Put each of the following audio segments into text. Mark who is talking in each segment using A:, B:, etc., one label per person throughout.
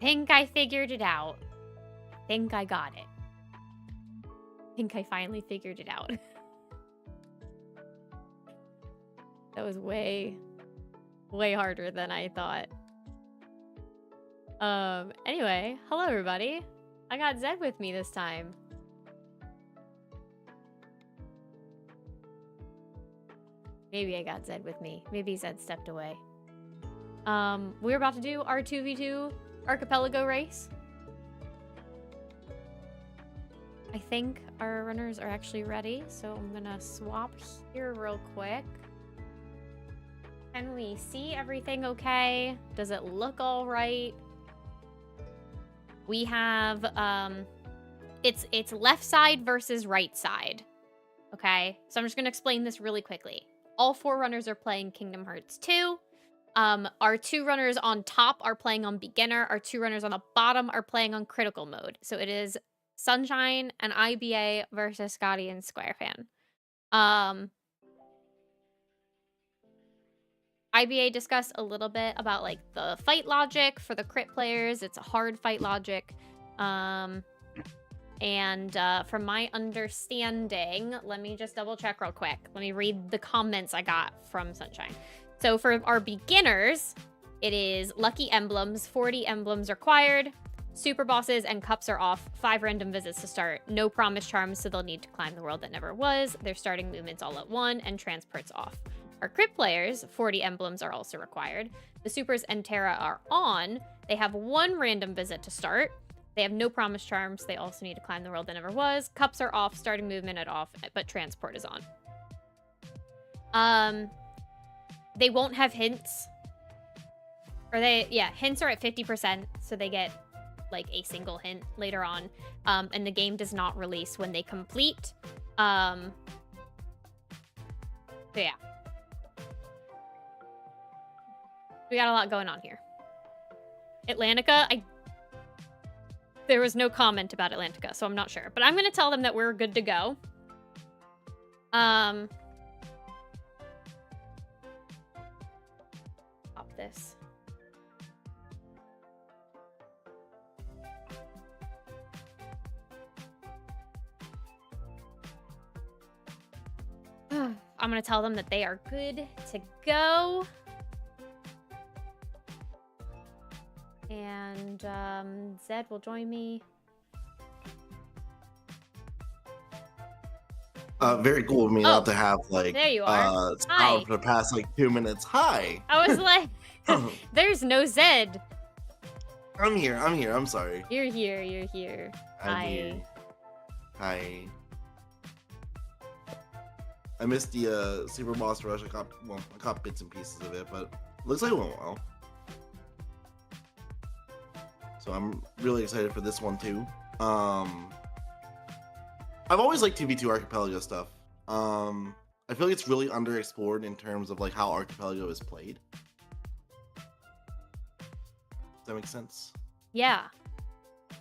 A: Think I figured it out. Think I got it. Think I finally figured it out. That was way harder than I thought. Anyway, hello everybody. I got Zed with me this time. Maybe I got Zed with me. Maybe Zed stepped away. We're about to do our 2v2 Archipelago race. I think our runners are actually ready, so I'm gonna swap here real quick. Can we see everything okay? Does it look all right? We have, it's left side versus right side. Okay, so I'm just gonna explain this really quickly. All 4 runners are playing Kingdom Hearts 2. Our 2 runners on top are playing on beginner. Our 2 runners on the bottom are playing on critical mode. So it is Sunshine and IBA versus Scotty and Squarefan. IBA discussed a little bit about like the fight logic for the crit players. It's a hard fight logic. From my understanding, let me just double check real quick. Let me read the comments I got from Sunshine. So for our beginners, it is lucky emblems, 40 emblems required, super bosses and cups are off, 5 random visits to start, no promise charms, so they'll need to climb the world that never was, their starting movements all at 1, and transports off. Our crit players, 40 emblems are also required. The supers and Terra are on. They have 1 random visit to start. They have no promise charms. They also need to climb the world that never was. Cups are off, starting movement at off, but transport is on. They won't have hints. Or hints are at 50%, so they get like a single hint later on. And the game does not release when they complete. So yeah. We got a lot going on here. Atlantica, there was no comment about Atlantica, so I'm not sure. But I'm going to tell them that we're good to go. Pop this. I'm going to tell them that they are good to go. And Zed will join me.
B: Very cool of me not to have like
A: there you are.
B: Hi. For the past like 2 minutes. Hi.
A: I was like, there's no Zed.
B: I'm here. I'm sorry.
A: You're here.
B: I'm here. Hi. I missed the Super Boss Rush. I caught bits and pieces of it, but looks like it went well. So I'm really excited for this one too. I've always liked 2v2 Archipelago stuff. I feel like it's really underexplored in terms of like how Archipelago is played. Does that make sense?
A: Yeah.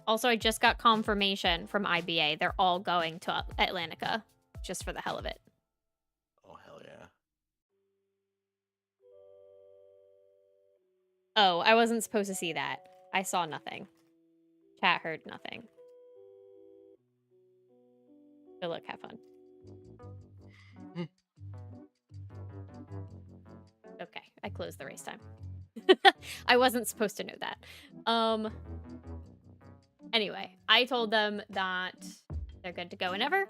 A: Also, I just got confirmation from IBA. They're all going to Atlantica just for the hell of it.
B: Oh, hell yeah.
A: Oh, I wasn't supposed to see that. I saw nothing. Chat heard nothing. Good luck, have fun. Okay, I closed the race time. I wasn't supposed to know that. Anyway, I told them that they're good to go whenever.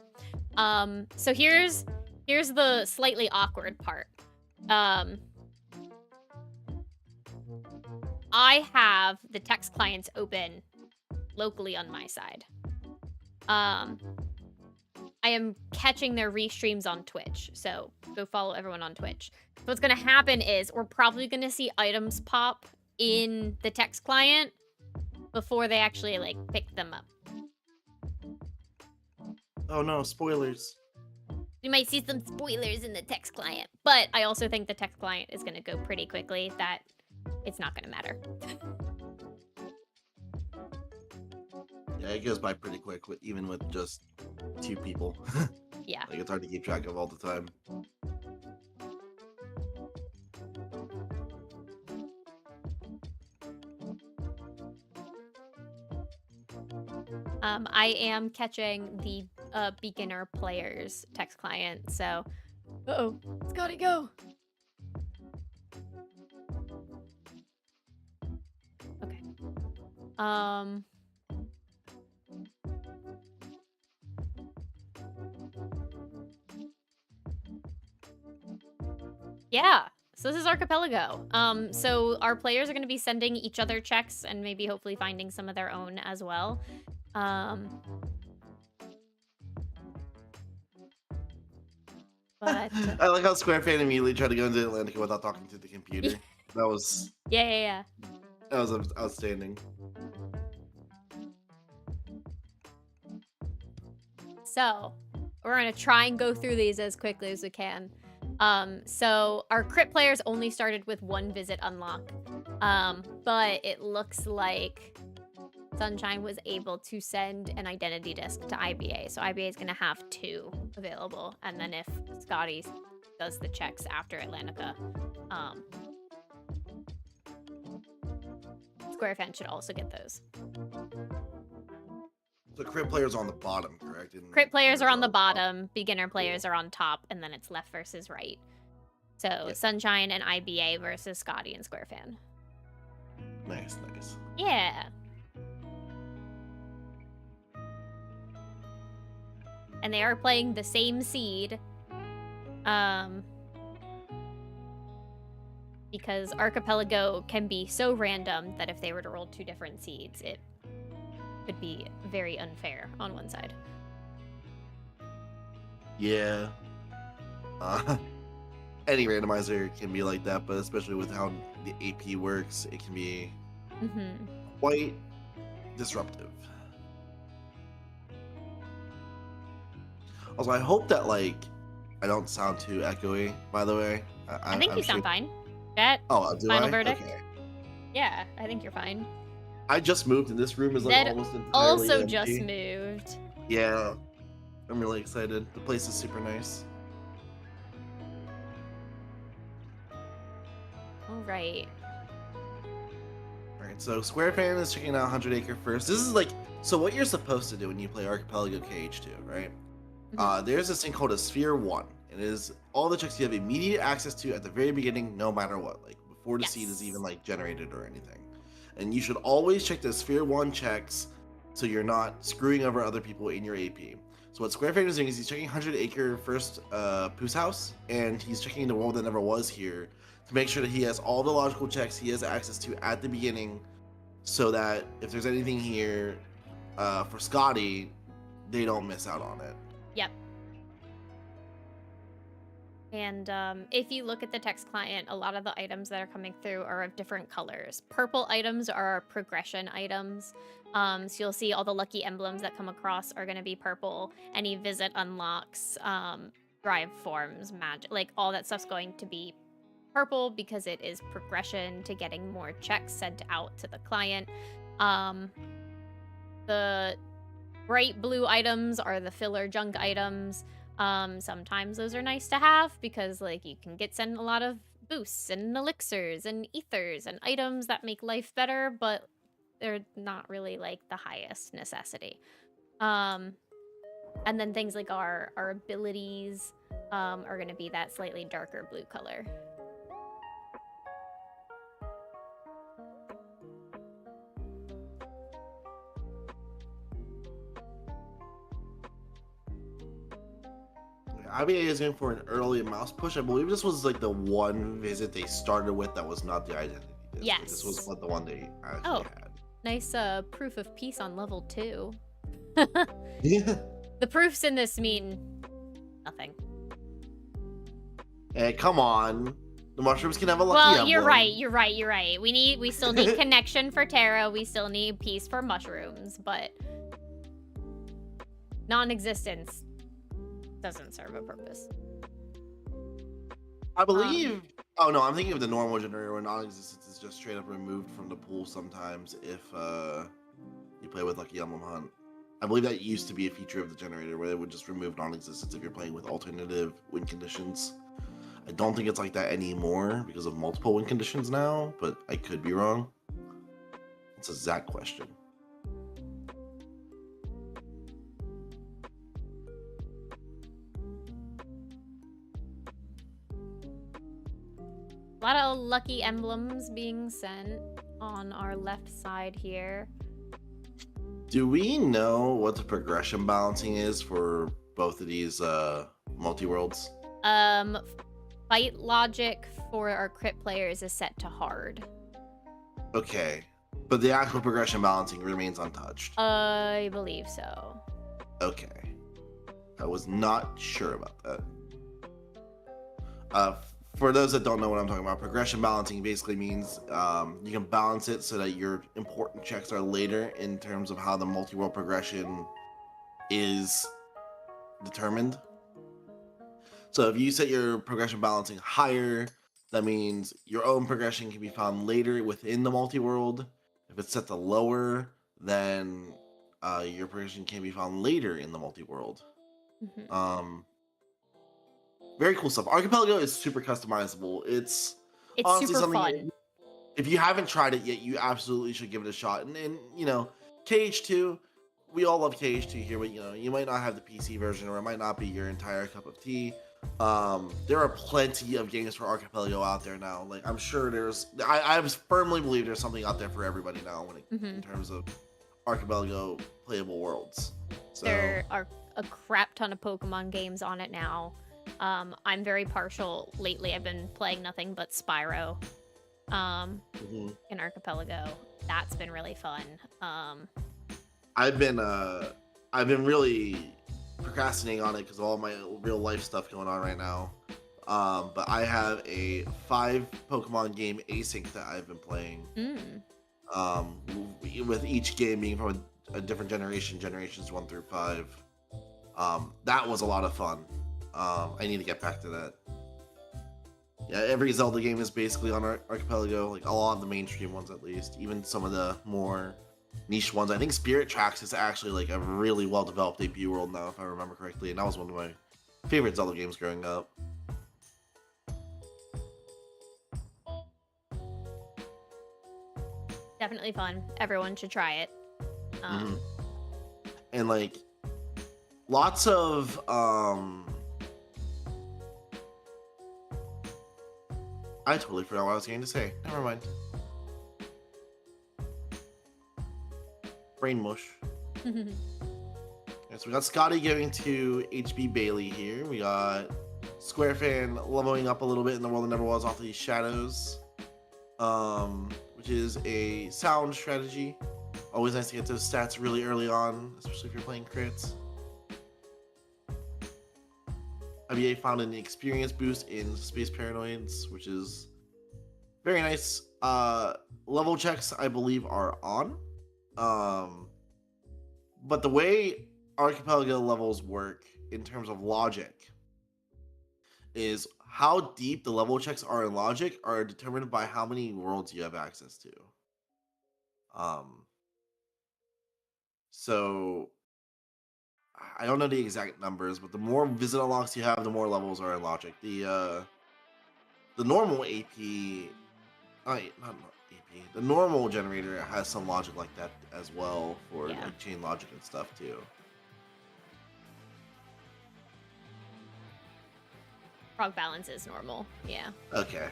A: So here's the slightly awkward part. I have the text clients open locally on my side. I am catching their restreams on Twitch, so go follow everyone on Twitch. So what's gonna happen is we're probably gonna see items pop in the text client before they actually like pick them up.
B: Oh no, spoilers.
A: You might see some spoilers in the text client, but I also think the text client is gonna go pretty quickly that it's not gonna matter.
B: Yeah, it goes by pretty quick, even with just 2 people.
A: Yeah.
B: Like, it's hard to keep track of all the time.
A: I am catching the beginner players text client, so. Uh-oh, Scotty, go. Okay. Yeah. So this is Archipelago. So our players are going to be sending each other checks and maybe hopefully finding some of their own as well. But
B: I like how Square Fan immediately tried to go into Atlantica without talking to the computer. That was
A: yeah.
B: that was outstanding.
A: So we're gonna try and go through these as quickly as we can. So our crit players only started with 1 visit unlock, but it looks like Sunshine was able to send an identity disc to IBA, so IBA is gonna have 2 available, and then if Scotty does the checks after Atlantica, Square Fan should also get those.
B: The crit players on the bottom, correct?
A: Crit players are on the bottom, beginner players are on top, and then it's left versus right. So yeah. Sunshine and IBA versus Scotty and Square Fan.
B: Nice.
A: Yeah. And they are playing the same seed. Because Archipelago can be so random that if they were to roll 2 different seeds, it could be very unfair on one side.
B: Yeah. Any randomizer can be like that, but especially with how the AP works, it can be quite disruptive. Also, I hope that, like, I don't sound too echoey, by the way.
A: I think you sound fine. That final verdict? Okay. Yeah, I think you're fine.
B: I just moved, and this room is, like,
A: Zed
B: almost entirely
A: also
B: empty.
A: just moved.
B: Yeah. I'm really excited. The place is super nice.
A: Alright,
B: so Square Fan is checking out 100 Acre first. This is like, so what you're supposed to do when you play Archipelago KH2, right? There's this thing called a Sphere 1. It is all the checks you have immediate access to at the very beginning, no matter what, like before the seed is even like generated or anything. And you should always check the Sphere 1 checks so you're not screwing over other people in your AP. So what Square Fan is doing is he's checking 100 Acre first Poo's house, and he's checking the world that never was here to make sure that he has all the logical checks he has access to at the beginning, so that if there's anything here for Scotty, they don't miss out on it.
A: Yep. And if you look at the text client, a lot of the items that are coming through are of different colors. Purple items are progression items. So you'll see all the lucky emblems that come across are going to be purple. Any visit unlocks, drive forms, magic, like all that stuff's going to be purple because it is progression to getting more checks sent out to the client. The bright blue items are the filler junk items. Sometimes those are nice to have because like you can sent a lot of boosts and elixirs and ethers and items that make life better, but they're not really like the highest necessity. And then things like our abilities are going to be that slightly darker blue color.
B: IBA is going for an early mouse push. I believe this was like the one visit they started with that was not the identity disc.
A: Yes.
B: This was what the one they actually had.
A: Nice proof of peace on level 2.
B: Yeah.
A: The proofs in this mean nothing.
B: Hey, come on. The mushrooms can have a lucky emblem.
A: You're right. We still need connection for Terra. We still need peace for mushrooms, but non-existence doesn't serve a purpose.
B: I believe. Oh no, I'm thinking of the normal generator where non-existence is just straight up removed from the pool sometimes if you play with Lucky Emblem Hunt. I believe that used to be a feature of the generator where they would just remove non-existence if you're playing with alternative win conditions. I don't think it's like that anymore because of multiple win conditions now, but I could be wrong. It's a Zach question.
A: A lot of lucky emblems being sent on our left side here.
B: Do we know what the progression balancing is for both of these multi-worlds?
A: Fight logic for our crit players is set to hard.
B: Okay. But the actual progression balancing remains untouched.
A: I believe so.
B: Okay. I was not sure about that. For those that don't know what I'm talking about, progression balancing basically means you can balance it so that your important checks are later in terms of how the multi-world progression is determined. So if you set your progression balancing higher, that means your own progression can be found later within the multi-world. If it's set to lower, then your progression can be found later in the multi-world. Very cool stuff. Archipelago is super customizable. It's honestly
A: super
B: something
A: fun.
B: If you haven't tried it yet, you absolutely should give it a shot. And you know, KH2, we all love KH2 here, but you know, you might not have the PC version, or it might not be your entire cup of tea. There are plenty of games for Archipelago out there now. Like I'm sure I firmly believe there's something out there for everybody now in terms of Archipelago playable worlds. So
A: there are a crap ton of Pokemon games on it now. I'm very partial lately. I've been playing nothing but Spyro in Archipelago. That's been really fun.
B: I've been really procrastinating on it because of all my real life stuff going on right now. But I have a 5 Pokemon game async that I've been playing. With each game being from a different generation, generations 1 through 5. That was a lot of fun. I need to get back to that. Yeah, every Zelda game is basically on Archipelago, like a lot of the mainstream ones at least, even some of the more niche ones. I think Spirit Tracks is actually like a really well developed debut world now, if I remember correctly, and that was one of my favorite Zelda games growing up.
A: Definitely fun. Everyone should try it.
B: And like lots of I totally forgot what I was going to say. Never mind. Brain mush. Okay, so we got Scotty giving to HB Bailey here. We got SquareFan leveling up a little bit in the world that never was off these shadows, which is a sound strategy. Always nice to get those stats really early on, especially if you're playing crits. IBA found an experience boost in Space Paranoids, which is very nice. Level checks, I believe, are on. But the way Archipelago levels work in terms of logic is how deep the level checks are in logic are determined by how many worlds you have access to. So I don't know the exact numbers, but the more visit unlocks you have, the more levels are in logic. The normal AP, not AP, the normal generator has some logic like that as well for like chain logic and stuff too.
A: Frog balance is normal. Yeah.
B: Okay,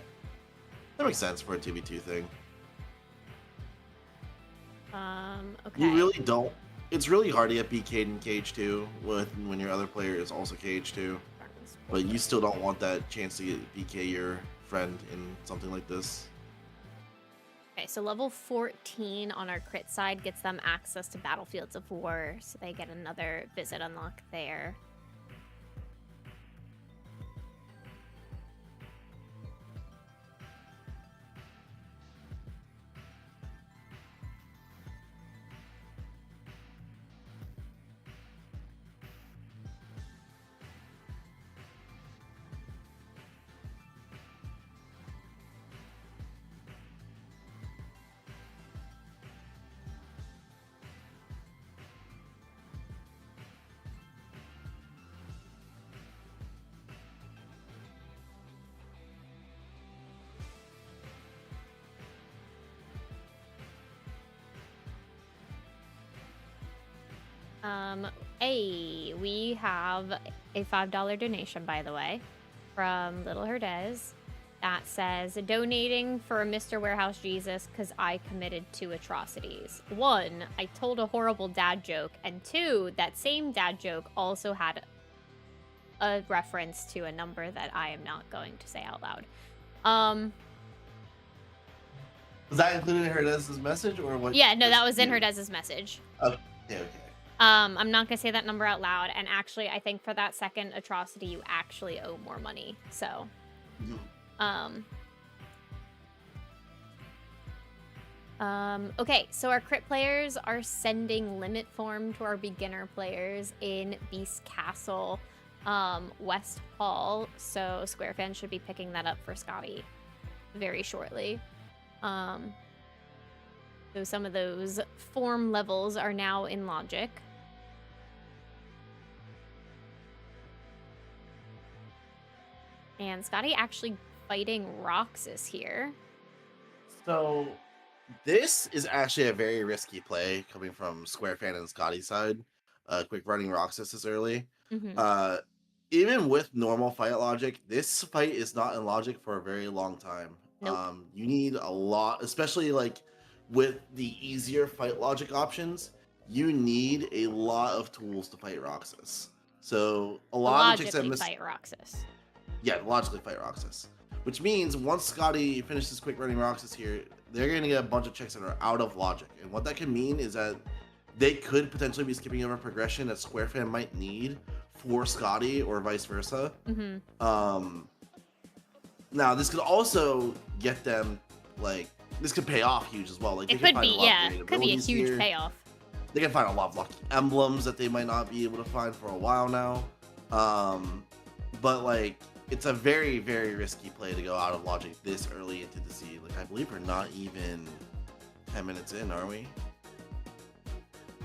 B: that makes sense for a 2v2 thing.
A: Okay.
B: You really don't. It's really hard to get BK'd in KH2 when your other player is also KH2, but you still don't want that chance to get BK your friend in something like this.
A: Okay, so level 14 on our crit side gets them access to Battlefields of War, so they get another visit unlock there. We have a $5 donation, by the way, from Little Herdez. that says, donating for Mr. Warehouse Jesus because I committed 2 atrocities. 1, I told a horrible dad joke, and 2, that same dad joke also had a reference to a number that I am not going to say out loud.
B: Was that included in Herdez's message, or what?
A: Yeah, no, that was in Herdez's message.
B: Okay.
A: I'm not gonna say that number out loud, and actually, I think for that second atrocity, you actually owe more money. So, okay, so our crit players are sending limit form to our beginner players in Beast Castle, West Hall. So SquareFan should be picking that up for Scotty very shortly. So some of those form levels are now in Logic. And Scotty actually fighting Roxas here.
B: So this is actually a very risky play coming from SquareFan and Scotty's side. Quick running Roxas this early. Even with normal fight logic, this fight is not in Logic for a very long time.
A: Nope.
B: You need a lot, especially like with the easier fight logic options, you need a lot of tools to fight Roxas. So a lot of chicks that
A: fight Roxas.
B: Yeah, logically fight Roxas. Which means once Scotty finishes quick running Roxas here, they're going to get a bunch of chicks that are out of Logic. And what that can mean is that they could potentially be skipping over progression that SquareFan might need for Scotty or vice versa. Now, this could also get them, like, this could pay off huge as well. Like,
A: it could be, yeah. It could be a huge payoff.
B: They can find a lot of lucky emblems that they might not be able to find for a while now. But, like, it's a very, very risky play to go out of Logic this early into the seed. Like, I believe we're not even 10 minutes in, are we?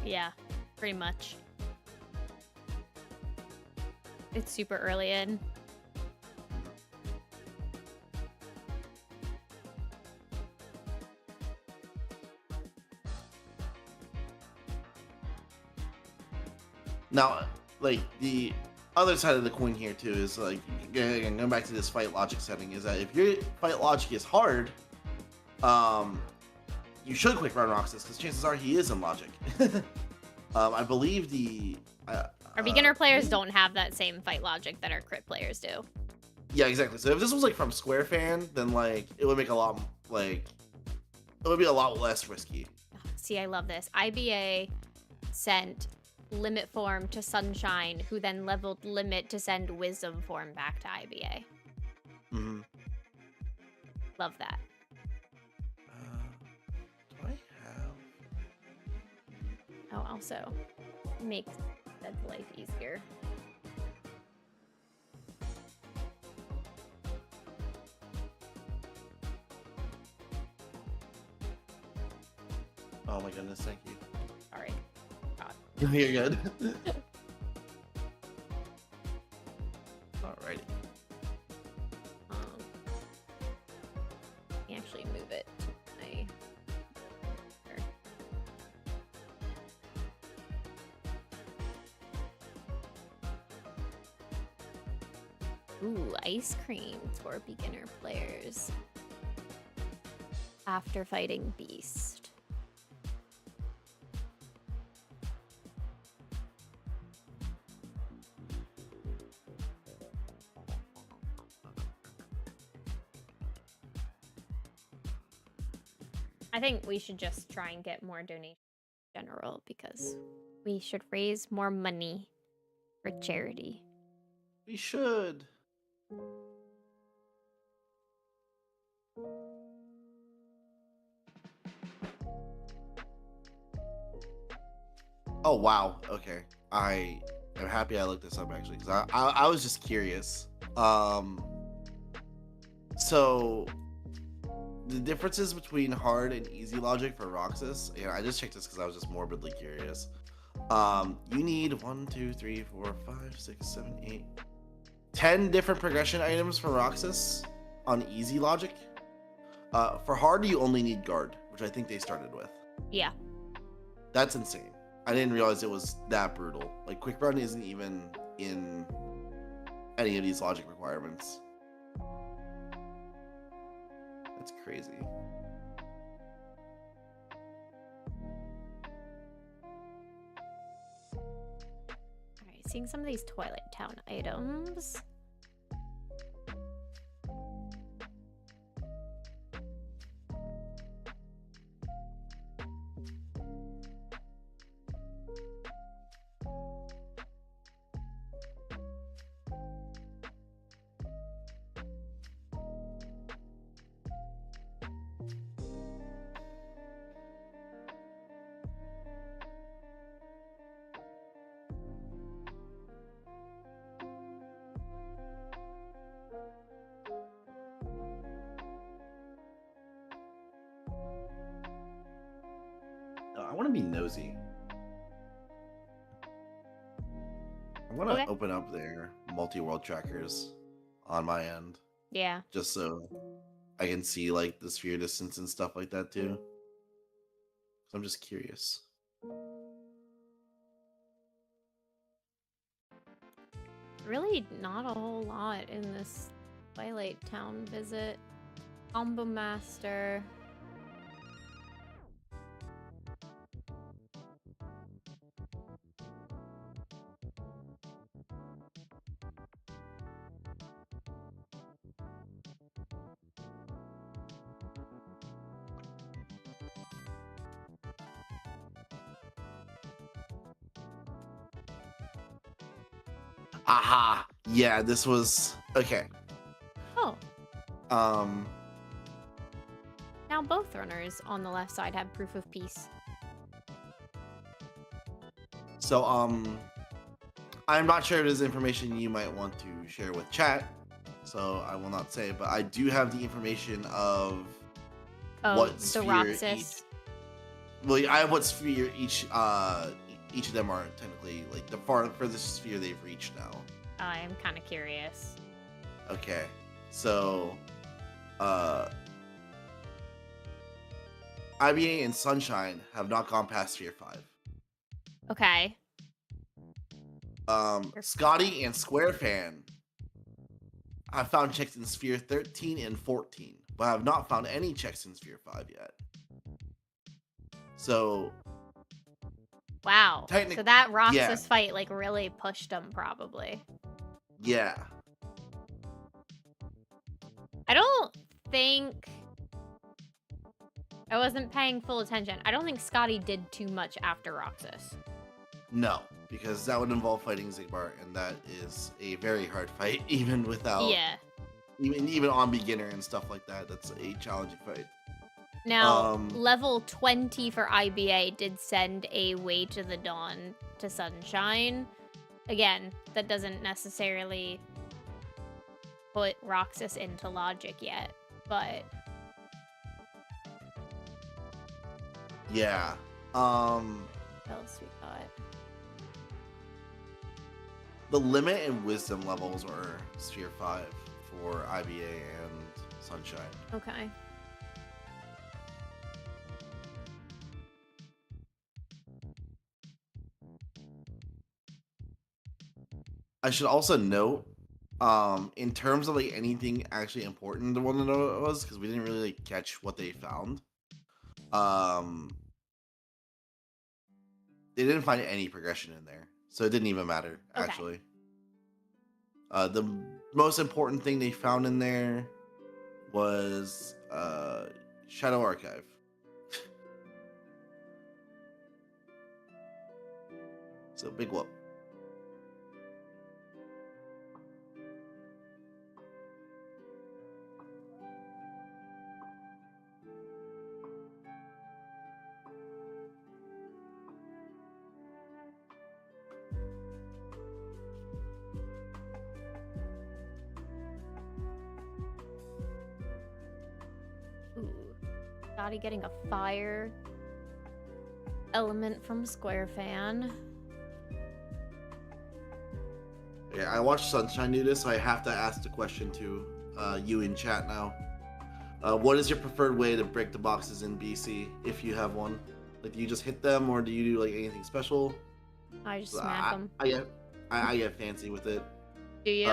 A: Yeah, pretty much. It's super early in.
B: Now, like, the other side of the coin here, too, is, like, again, going back to this fight logic setting, is that if your fight logic is hard, you should quick run Roxas, because chances are he is in Logic. I believe the...
A: our beginner players don't have that same fight logic that our crit players do.
B: Yeah, exactly. So if this was, like, from SquareFan, then, like, it would make a lot, like... It would be a lot less risky.
A: See, I love this. IBA sent limit form to Sunshine, who then leveled limit to send wisdom form back to IBA. Love that.
B: Do I have...
A: Oh, also makes Dead's life easier.
B: Oh my goodness, thank you.
A: Sorry.
B: You're good. Alrighty.
A: Let me actually move it to my... Ooh, ice cream for beginner players. After fighting Beast. I think we should just try and get more donations in general, because we should raise more money for charity.
B: We should. Oh, wow. Okay. I am happy I looked this up, actually, because I was just curious. So the differences between hard and easy logic for Roxas, and I just checked this because I was just morbidly curious. You need 1, 2, 3, 4, 5, 6, 7, 8, 10 different progression items for Roxas on easy logic. For hard, you only need guard, which I think they started with.
A: Yeah.
B: That's insane. I didn't realize it was that brutal. Like, quick run isn't even in any of these logic requirements. That's crazy.
A: Alright, seeing some of these Twilight Town items.
B: I want to be nosy. I want to
A: Okay.
B: open up their multi-world trackers on my end,
A: Yeah.
B: just so I can see like the sphere distance and stuff like that too. So I'm just curious.
A: Really not a whole lot in this Twilight Town visit. Combo Master.
B: Aha! Yeah, this was okay.
A: Oh,
B: Um,
A: now both runners on the left side have proof of peace.
B: so I'm not sure if there's information you might want to share with chat, so I will not say. But I do have the information of
A: Oh,
B: what
A: the
B: sphere
A: Roxas.
B: Well, I have what sphere each of them are technically like the furthest sphere they've reached now.
A: I'm kind of curious.
B: Okay, so IBA and Sunshine have not gone past Sphere 5.
A: Okay.
B: Scotty and Squarefan have found checks in Sphere 13 and 14, but have not found any checks in Sphere 5 yet. So,
A: Wow.
B: Technic-
A: So that Roxas
B: yeah.
A: fight like really pushed them probably.
B: yeah.
A: I don't think I wasn't paying full attention. I don't think Scotty did too much after Roxas.
B: No, because that would involve fighting Zigbar, and that is a very hard fight, even without,
A: Yeah.
B: even on beginner and stuff like that. That's a challenging fight.
A: Now, level 20 for IBA did send a Way to the Dawn to Sunshine. Again, that doesn't necessarily put Roxas into logic yet, but
B: Yeah.
A: what else we got?
B: The limit and wisdom levels are Sphere 5 for IBA and Sunshine.
A: Okay.
B: I should also note, in terms of like anything actually important to want to know what it was, because we didn't really like, catch what they found. They didn't find any progression in there, so it didn't even matter
A: Okay.
B: actually. The most important thing they found in there was Shadow Archive. So big whoop.
A: Ooh. Scotty getting a fire element from Squarefan.
B: Yeah, I watched Sunshine do this, so I have to ask the question to you in chat now. What is your preferred way to break the boxes in BC, if you have one? Like, do you just hit them, or do you do like anything special?
A: I just smack them.
B: I get fancy with it.
A: Do you?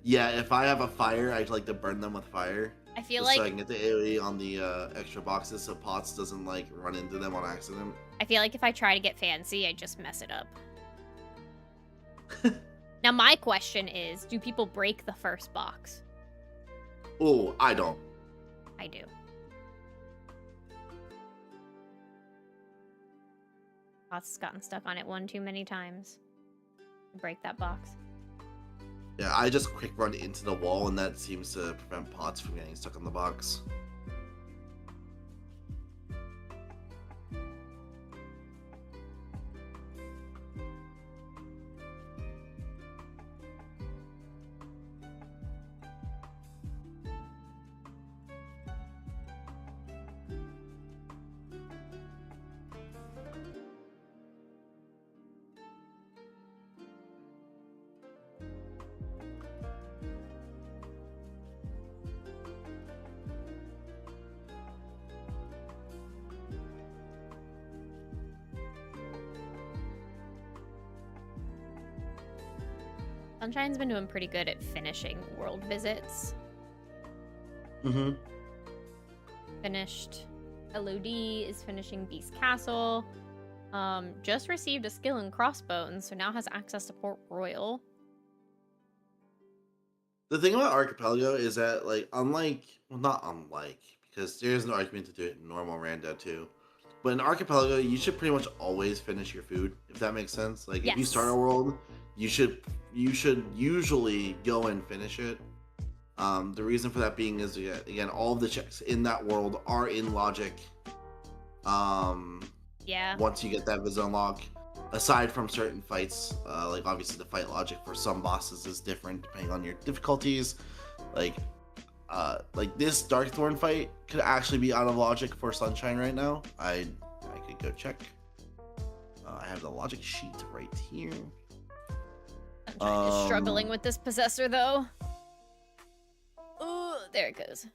B: Yeah, if I have a fire, I like to burn them with fire.
A: I feel
B: Just so I
A: like
B: can get the AoE on the extra boxes so Pots doesn't like run into them on accident.
A: if I try to get fancy, I just mess it up. Now my question is, do people break the first box?
B: Oh, I don't.
A: I do. Pots has gotten stuck on it one too many times. Break that box.
B: Yeah, I just quick run into the wall, and that seems to prevent Pots from getting stuck on the box.
A: Sunshine's been doing pretty good at finishing world visits.
B: Mm-hmm.
A: Finished Elodie is finishing Beast Castle. Just received a skill in Crossbones, so now has access to Port Royal.
B: The thing about Archipelago is that, like, not unlike, because there's no argument to do it in normal Rando too. But in Archipelago, you should pretty much always finish your food, if that makes sense. Like, if you start a world, you should usually go and finish it. The reason for that being is, again, all of the checks in that world are in logic.
A: Yeah.
B: Once you get that visit unlock, aside from certain fights, like obviously the fight logic for some bosses is different depending on your difficulties. Like this Darkthorn fight could actually be out of logic for Sunshine right now. I could go check. I have the logic sheet right here.
A: Sunshine is struggling with this possessor though. Oh, there it goes.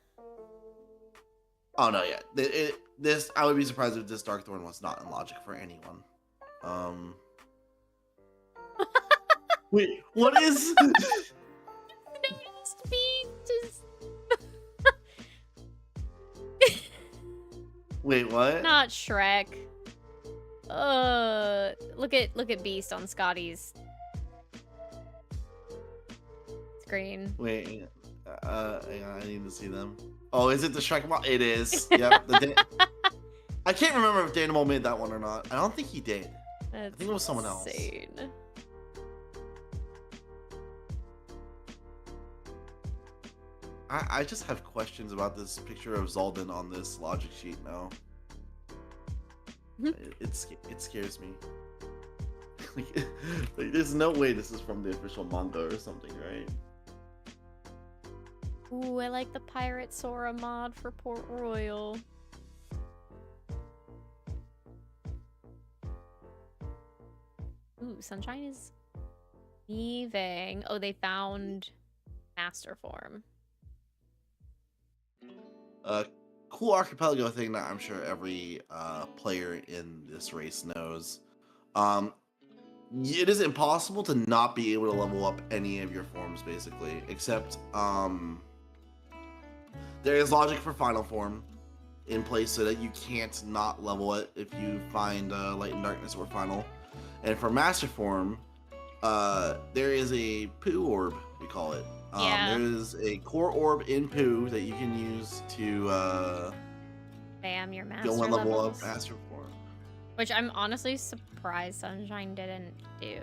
B: Oh no, yeah. This I would be surprised if this Darkthorn was not in logic for anyone. Wait, what is?
A: Noticed me just.
B: Wait, what?
A: Not Shrek. Look at Beast on Scotty's screen.
B: Wait, hang on, I need to see them. Oh, is it the Shrek model? It is. Yep. I can't remember if Danimal made that one or not. I don't think he did. I think it was someone else.
A: Insane.
B: I just have questions about this picture of Zaldin on this logic sheet now. It scares me. like, there's no way this is from the official manga or something, right?
A: Ooh, I like the Pirate Sora mod for Port Royal. Ooh, Sunshine is leaving. Oh, they found Master Form.
B: Cool Archipelago thing that I'm sure every player in this race knows. It is impossible to not be able to level up any of your forms, basically, except there is logic for Final Form in place so that you can't not level it if you find Light and Darkness or Final. And for Master Form, there is a Poo Orb, we call it. There is a core orb in Poo that you can use to
A: Bam, your master
B: go and level
A: levels.
B: up Master Form.
A: Which I'm honestly surprised Sunshine didn't do.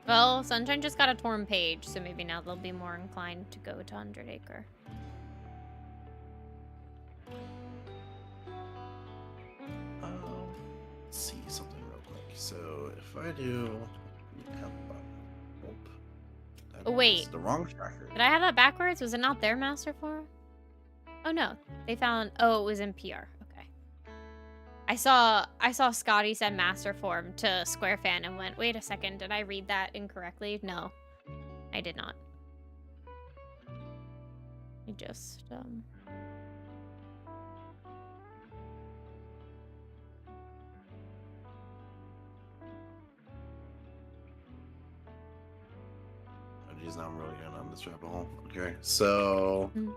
A: Well, Sunshine just got a torn page, so maybe now they'll be more inclined to go to 100 Acre.
B: Let's see something real quick. So if I do,
A: Oh wait,
B: the wrong tracker.
A: Did I have that backwards? Was it not their master form? Oh no, they found. Oh, it was in PR. Okay. I saw Scotty said master form to Square Fan and went, wait a second, did I read that incorrectly? No, I did not. I just
B: because now I'm really going on this rabbit hole. Okay, so all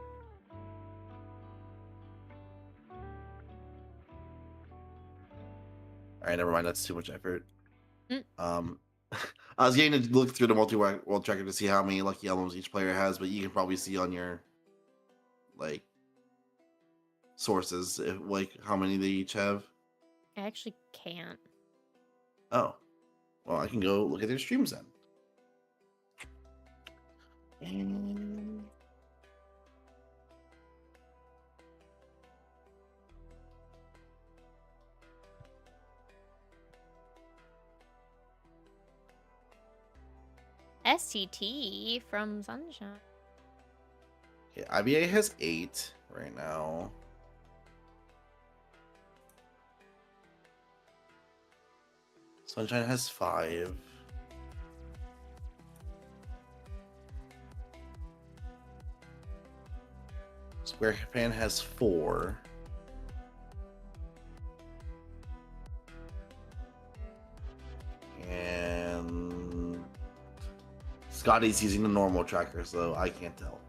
B: right, never mind. That's too much effort. I was getting to look through the multi-world tracker to see how many lucky emblems each player has, but you can probably see on your like sources like how many they each have.
A: I actually can't.
B: Oh, well, I can go look at their streams then. And...
A: STT from Sunshine.
B: Okay, IBA has 8 right now. Sunshine has 5. Square Fan has 4. And Scotty's using the normal tracker, so I can't tell.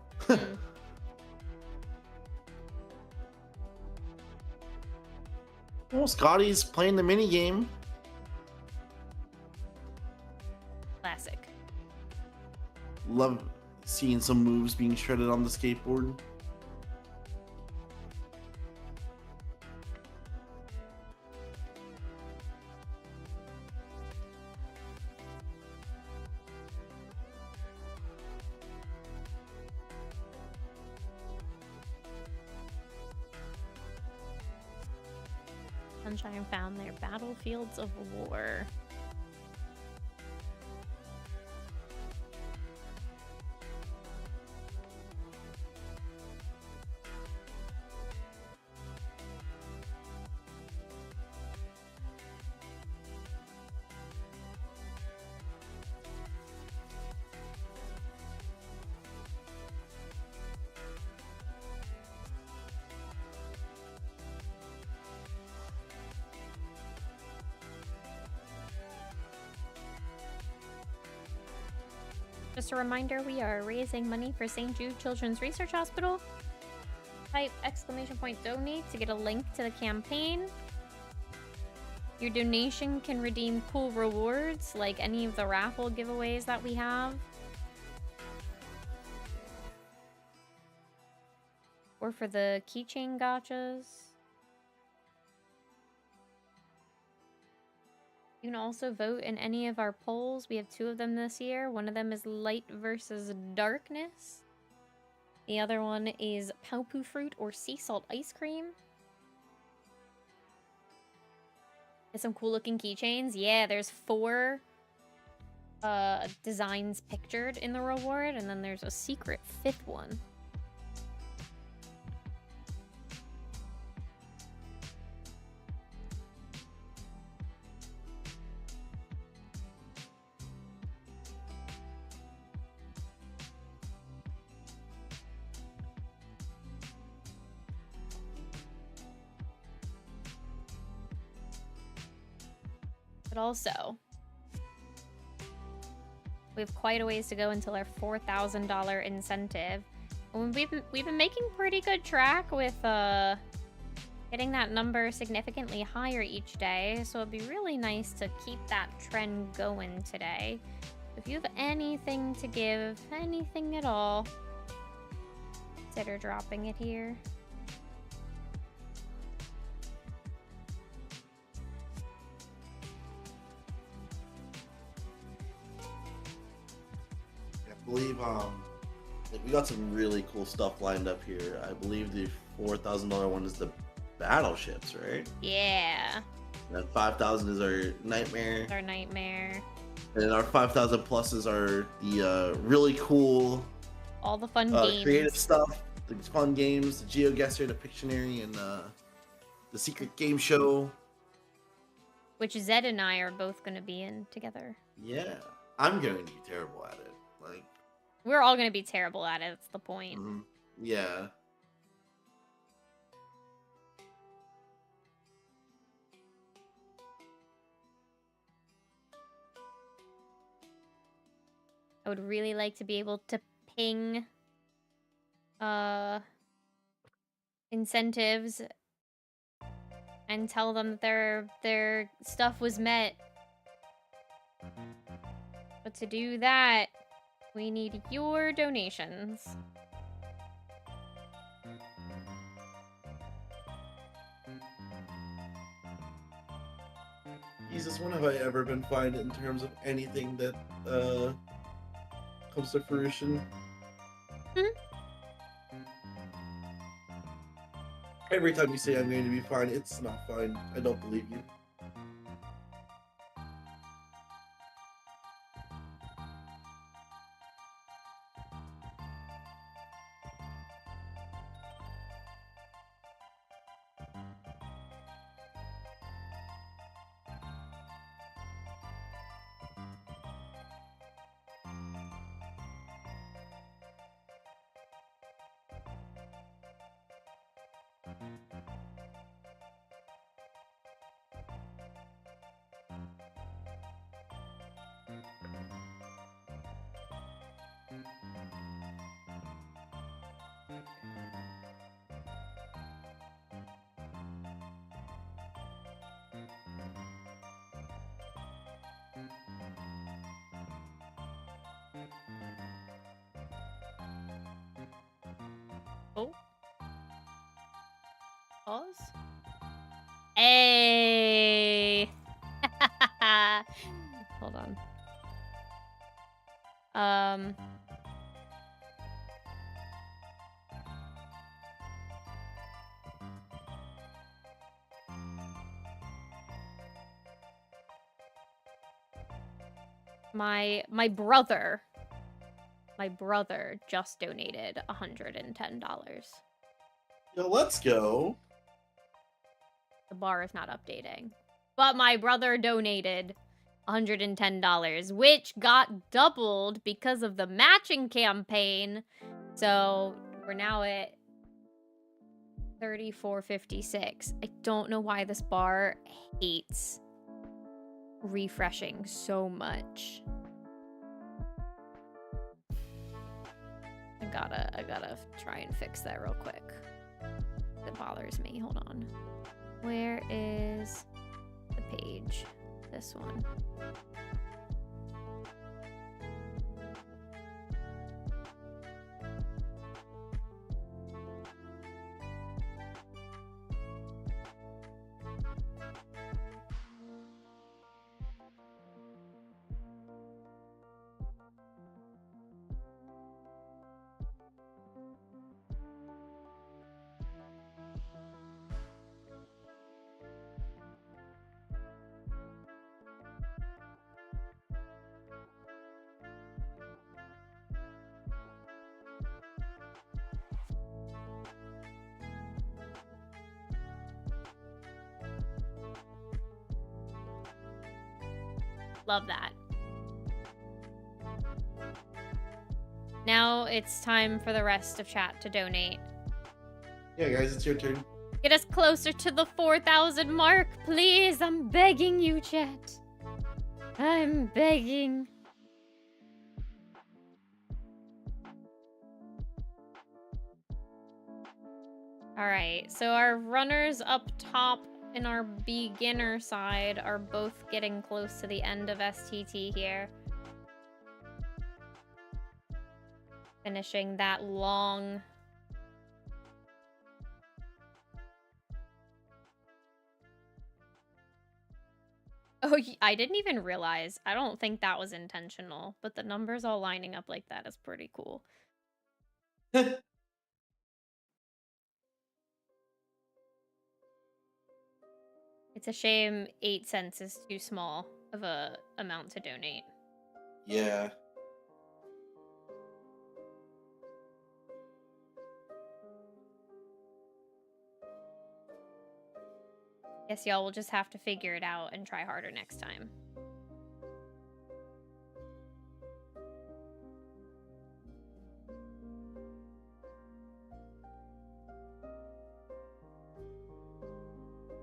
B: Well, Scotty's playing the mini game.
A: Classic.
B: Love seeing some moves being shredded on the skateboard.
A: Sunshine found their battlefields of war. Just a reminder, we are raising money for St. Jude Children's Research Hospital. Type !donate to get a link to the campaign. Your donation can redeem cool rewards, like any of the raffle giveaways that we have. Or for the keychain gachas. You can also vote in any of our polls. We have 2 of them this year. One of them is light versus darkness. The other one is Paupu fruit or sea salt ice cream. There's some cool looking keychains. Yeah, there's 4 designs pictured in the reward, and then there's a secret 5th one. But also, we have quite a ways to go until our $4,000 incentive. And we've been making pretty good track with getting that number significantly higher each day. So it'd be really nice to keep that trend going today. If you have anything to give, anything at all, consider dropping it here.
B: I believe like we got some really cool stuff lined up here. I believe the $4,000 one is the battleships, right?
A: Yeah.
B: And 5,000 is our nightmare.
A: Our nightmare.
B: And then our 5,000 pluses are the really cool,
A: all the fun games,
B: creative stuff, the fun games, the GeoGuessr, the Pictionary, and the secret game show,
A: which Zed and I are both going to be in together.
B: Yeah, I'm going to be terrible at it. Like,
A: we're all going to be terrible at it. That's the point.
B: Yeah.
A: I would really like to be able to ping incentives and tell them that their stuff was met. But to do that, we need your donations.
B: Jesus, when have I ever been fine in terms of anything that comes to fruition? Every time you say I'm going to be fine, it's not fine. I don't believe you.
A: Oh. Pause. Hey. Hold on. My brother just donated $110.
B: Yo, let's go.
A: The bar is not updating. But my brother donated $110, which got doubled because of the matching campaign. So we're now at $34.56. I don't know why this bar hates refreshing so much. I gotta try and fix that real quick. It bothers me. Hold on. Where is the page? This one. Love that. Now it's time for the rest of chat to donate.
B: Yeah, guys, it's your turn.
A: Get us closer to the 4,000 mark, please. I'm begging you, chat. I'm begging. All right, so our runners up top and our beginner side are both getting close to the end of STT here. Finishing that long... Oh, I didn't even realize. I don't think that was intentional, but the numbers all lining up like that is pretty cool. It's a shame 8 cents is too small of a amount to donate.
B: Yeah.
A: Guess y'all will just have to figure it out and try harder next time.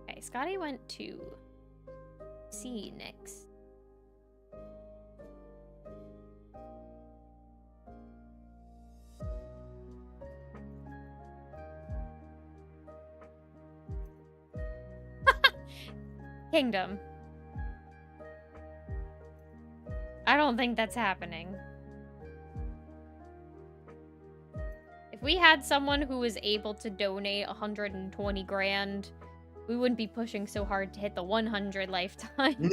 A: Okay, Scotty went to C next. Kingdom. I don't think that's happening. If we had someone who was able to donate 120 grand, we wouldn't be pushing so hard to hit the 100 lifetime.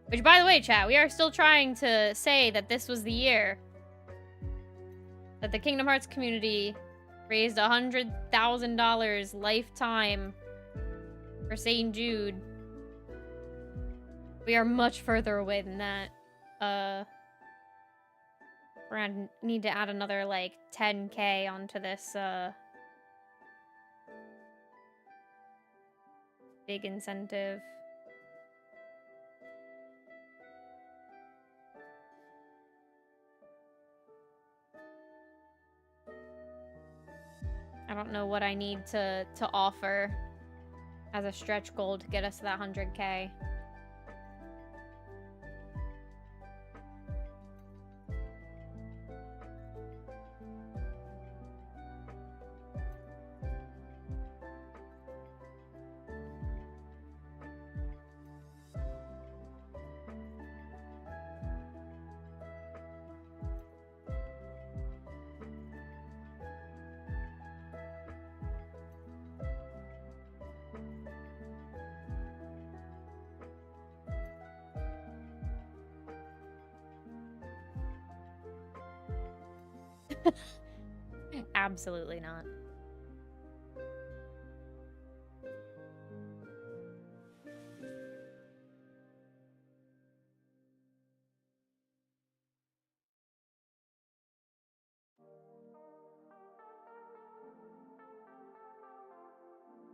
A: Which, by the way, chat, we are still trying to say that this was the year that the Kingdom Hearts community raised $100,000 lifetime for St. Jude. We are much further away than that. We're gonna need to add another, like, 10K onto this, big incentive. I don't know what I need to offer as a stretch goal to get us to that 100K. Absolutely not.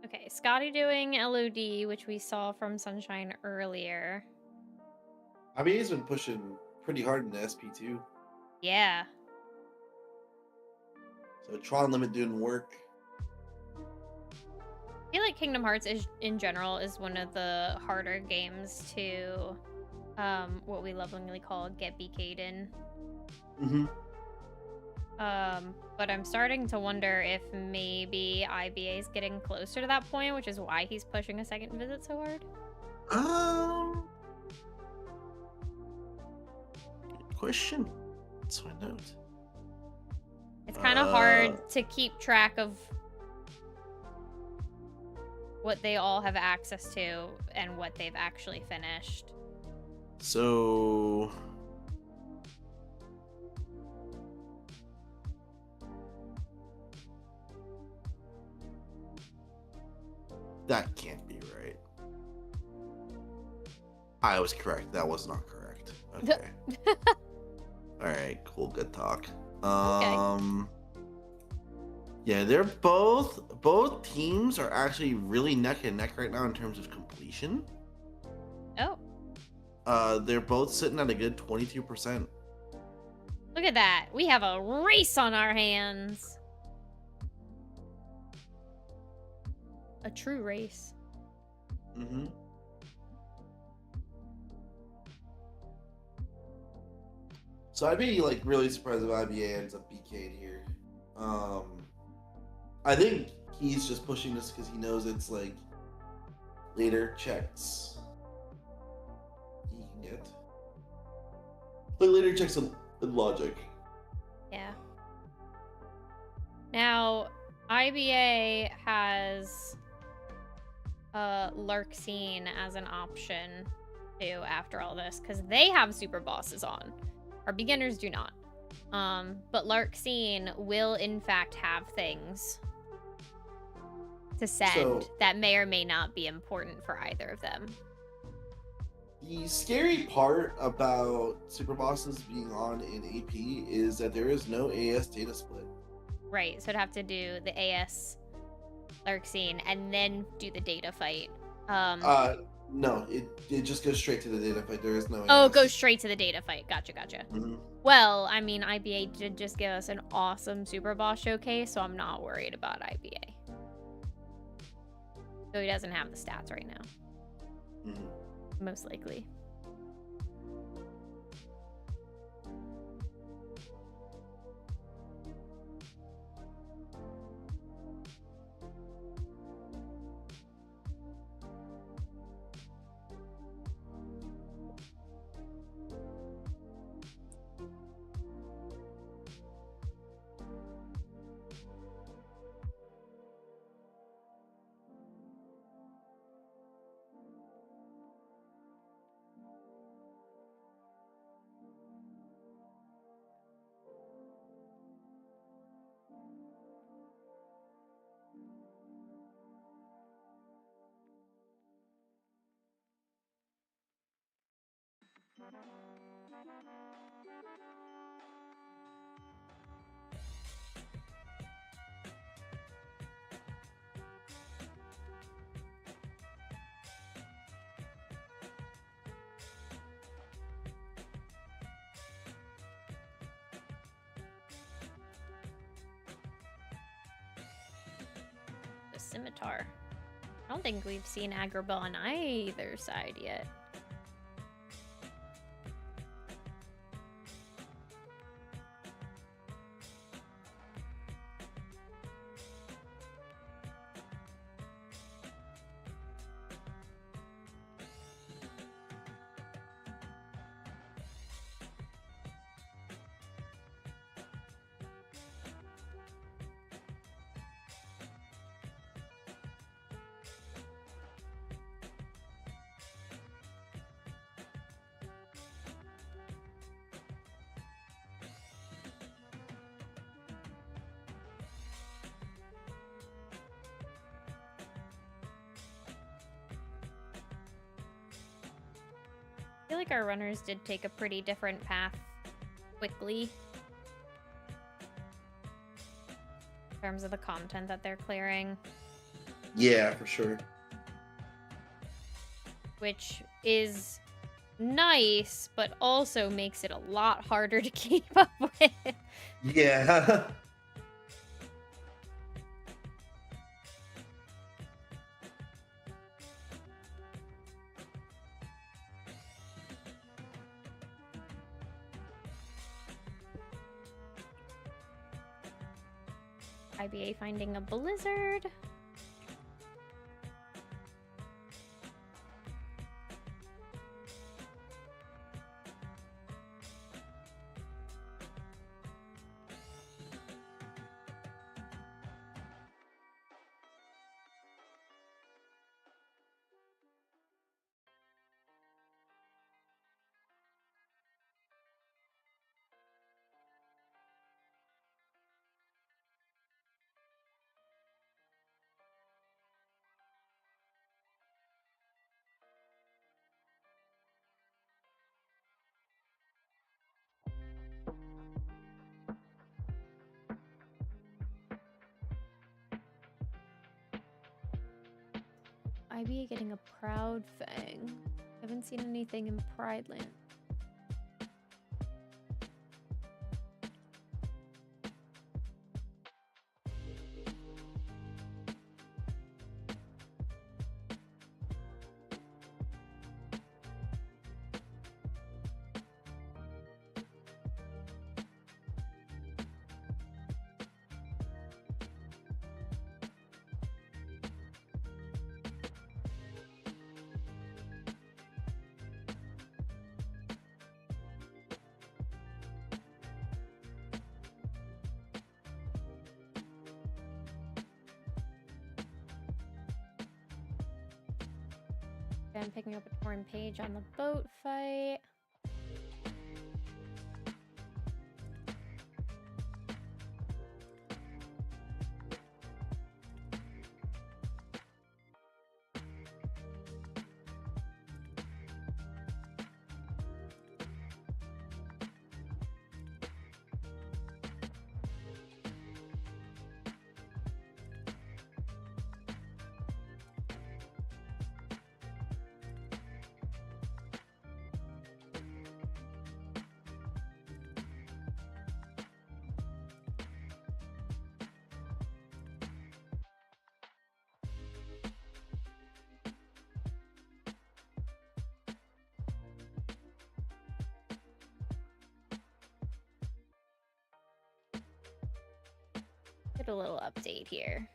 A: Okay, Scotty doing LOD, which we saw from Sunshine earlier.
B: I mean, he's been pushing pretty hard in the SP2.
A: Yeah.
B: So Tron Limit doing work.
A: I feel like Kingdom Hearts is, in general, is one of the harder games to, what we lovingly call get BK'd in.
B: Mm-hmm.
A: But I'm starting to wonder if maybe IBA is getting closer to that point, which is why he's pushing a second visit so hard.
B: Good question. Let's find out.
A: It's kind of hard to keep track of what they all have access to and what they've actually finished.
B: So that can't be right. I was correct. That was not correct. Okay. All right. Cool. Good talk.
A: Okay.
B: Yeah, they're both teams are actually really neck and neck right now in terms of completion.
A: Oh.
B: They're both sitting at a good 22%.
A: Look at that. We have a race on our hands. A true race.
B: Mm-hmm. So I'd be like really surprised if IBA ends up BK'd here. I think he's just pushing this because he knows it's like later checks he can get. Like later checks in logic.
A: Yeah. Now, IBA has Lurk Scene as an option too after all this, because they have super bosses on. Our beginners do not. But Lurk Scene will in fact have things to send that may or may not be important for either of them.
B: The scary part about super bosses being on in AP is that there is no AS data split.
A: Right, so I'd have to do the AS Lurk Scene and then do the data fight.
B: No, it just goes straight to the data fight. There is no AS.
A: Oh, it goes straight to the data fight. Gotcha.
B: Mm-hmm.
A: Well, I mean, IBA did just give us an awesome super boss showcase, so I'm not worried about IBA. So he doesn't have the stats right now.
B: Mm-hmm.
A: Most likely. The scimitar. I don't think we've seen Agrabah on either side yet. I feel like our runners did take a pretty different path quickly in terms of the content that they're clearing.
B: Yeah, for sure.
A: Which is nice, but also makes it a lot harder to keep up with.
B: Yeah.
A: IBA finding a blizzard. IBA getting a proud fang. Haven't seen anything in Prideland. I'm picking up a torn page on the boat fight. Get a little update here.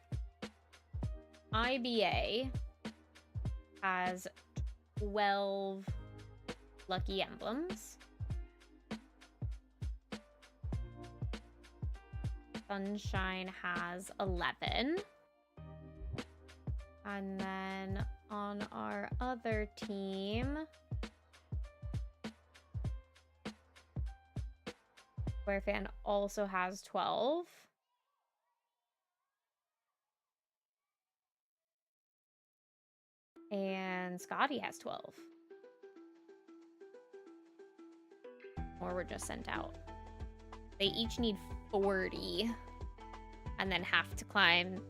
A: IBA has 12 lucky emblems. Sunshine has 11. And then on our other team, Square Fan also has 12. And Scotty has 12. Or were just sent out. They each need 40. And then have to climb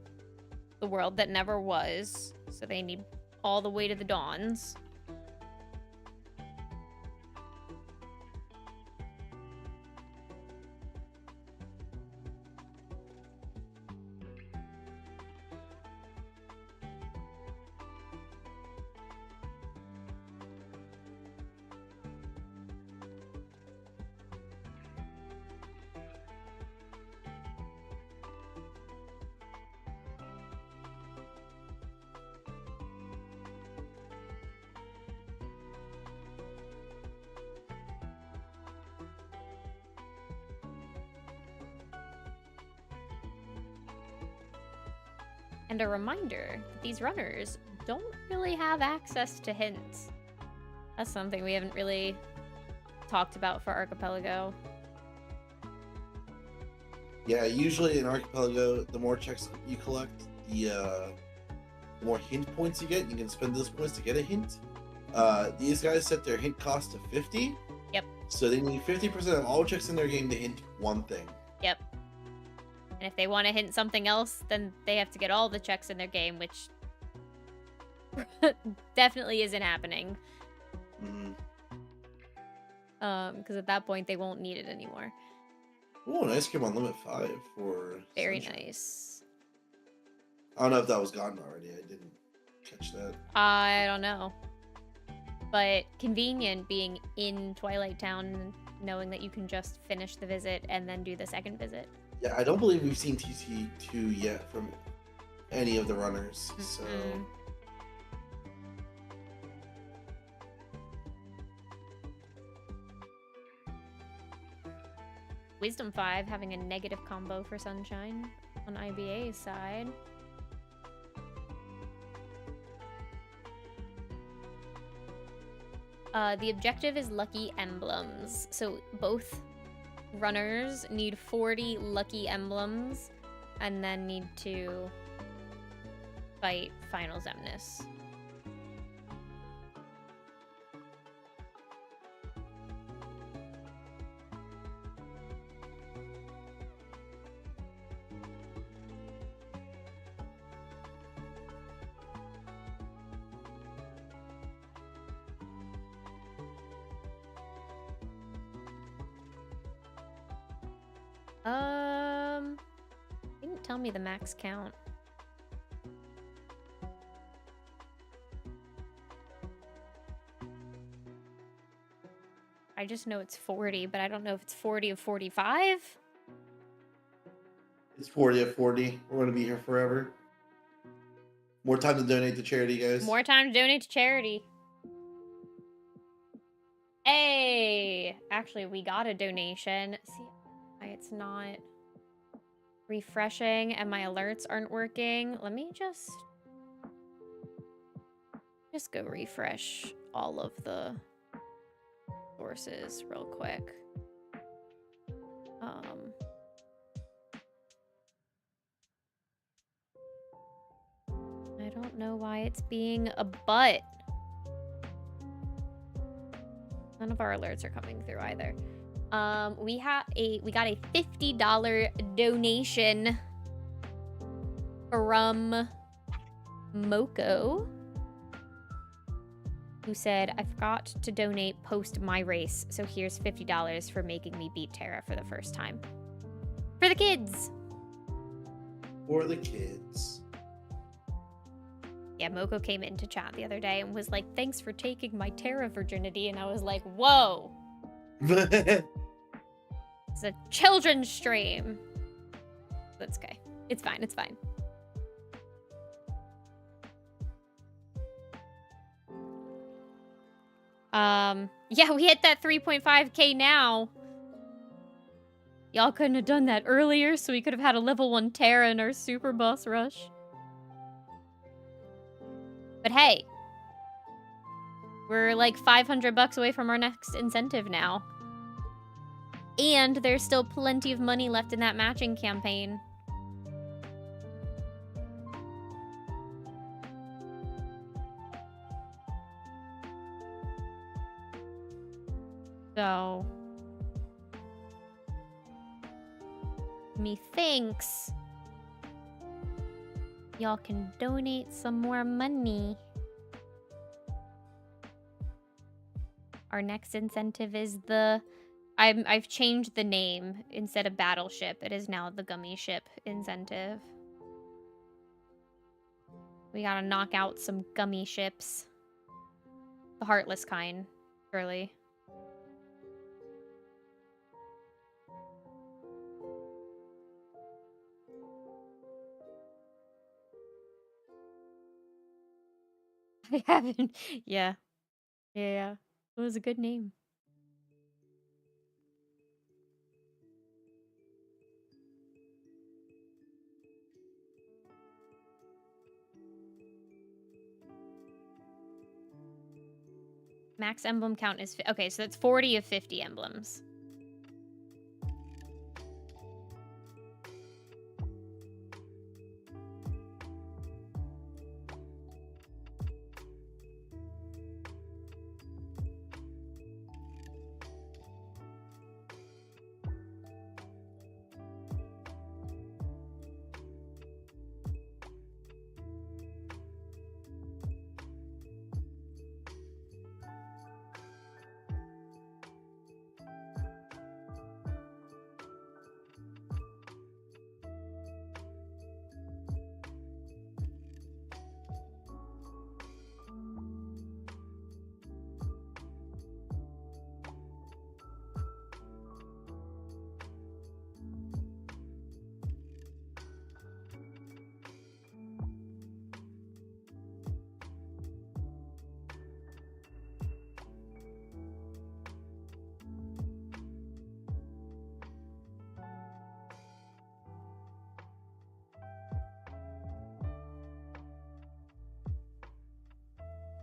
A: the world that never was. So they need all the way to the Dawns. And a reminder that these runners don't really have access to hints. That's something we haven't really talked about for Archipelago.
B: Yeah, usually in Archipelago, the more checks you collect, the more hint points you get. You can spend those points to get a hint. These guys set their hint cost to 50.
A: Yep.
B: So they need 50% of all checks in their game to hint one thing.
A: Yep. And if they want to hint something else, then they have to get all the checks in their game, which definitely isn't happening. Because at that point, they won't need it anymore.
B: Oh, an ice cream on limit 5 for
A: Very
B: Sunshine.
A: nice.
B: I don't know if that was gone already. I didn't catch that.
A: I don't know. But convenient being in Twilight Town, knowing that you can just finish the visit and then do the second visit.
B: Yeah, I don't believe we've seen TT2 yet from any of the runners. So
A: Wisdom 5 having a negative combo for Sunshine on IBA's side. The objective is lucky emblems. So both runners need 40 lucky emblems and then need to fight Final Zemnis. Didn't tell me the max count. I just know it's 40, but I don't know if it's 40 of 45.
B: it's 40 of 40. We're going to be here forever. More time to donate to charity, guys.
A: More time to donate to charity. Hey! Actually, we got a donation. See, why it's not refreshing and my alerts aren't working. Let me just go refresh all of the sources real quick. I don't know why it's being a butt. None of our alerts are coming through either. We got a $50 donation from Moko, who said, I forgot to donate post my race, so here's $50 for making me beat Tara for the first time. For the kids!
B: For the kids.
A: Yeah, Moko came into chat the other day and was like, thanks for taking my Tara virginity, and I was like, whoa! It's a children's stream. That's okay. It's fine, it's fine. Yeah, we hit that 3.5k now. Y'all couldn't have done that earlier, so we could have had a level 1 Tara in our super boss rush. But hey, we're like $500 away from our next incentive now. And there's still plenty of money left in that matching campaign. So, methinks y'all can donate some more money. Our next incentive is the... I've changed the name. Instead of Battleship, it is now the Gummy Ship incentive. We gotta knock out some gummy ships. The heartless kind, surely. I haven't. Yeah. Yeah. It was a good name. Max emblem count is... Okay, so that's 40 of 50 emblems.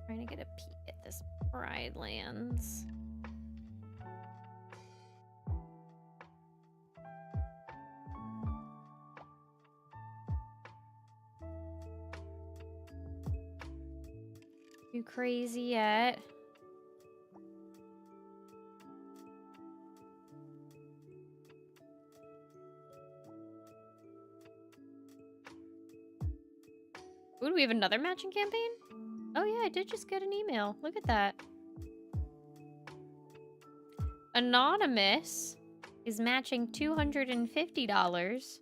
A: Trying to get a peek at this Pride Lands. Too crazy yet. Ooh, do we have another matching campaign? Oh yeah, I did just get an email. Look at that. Anonymous is matching $250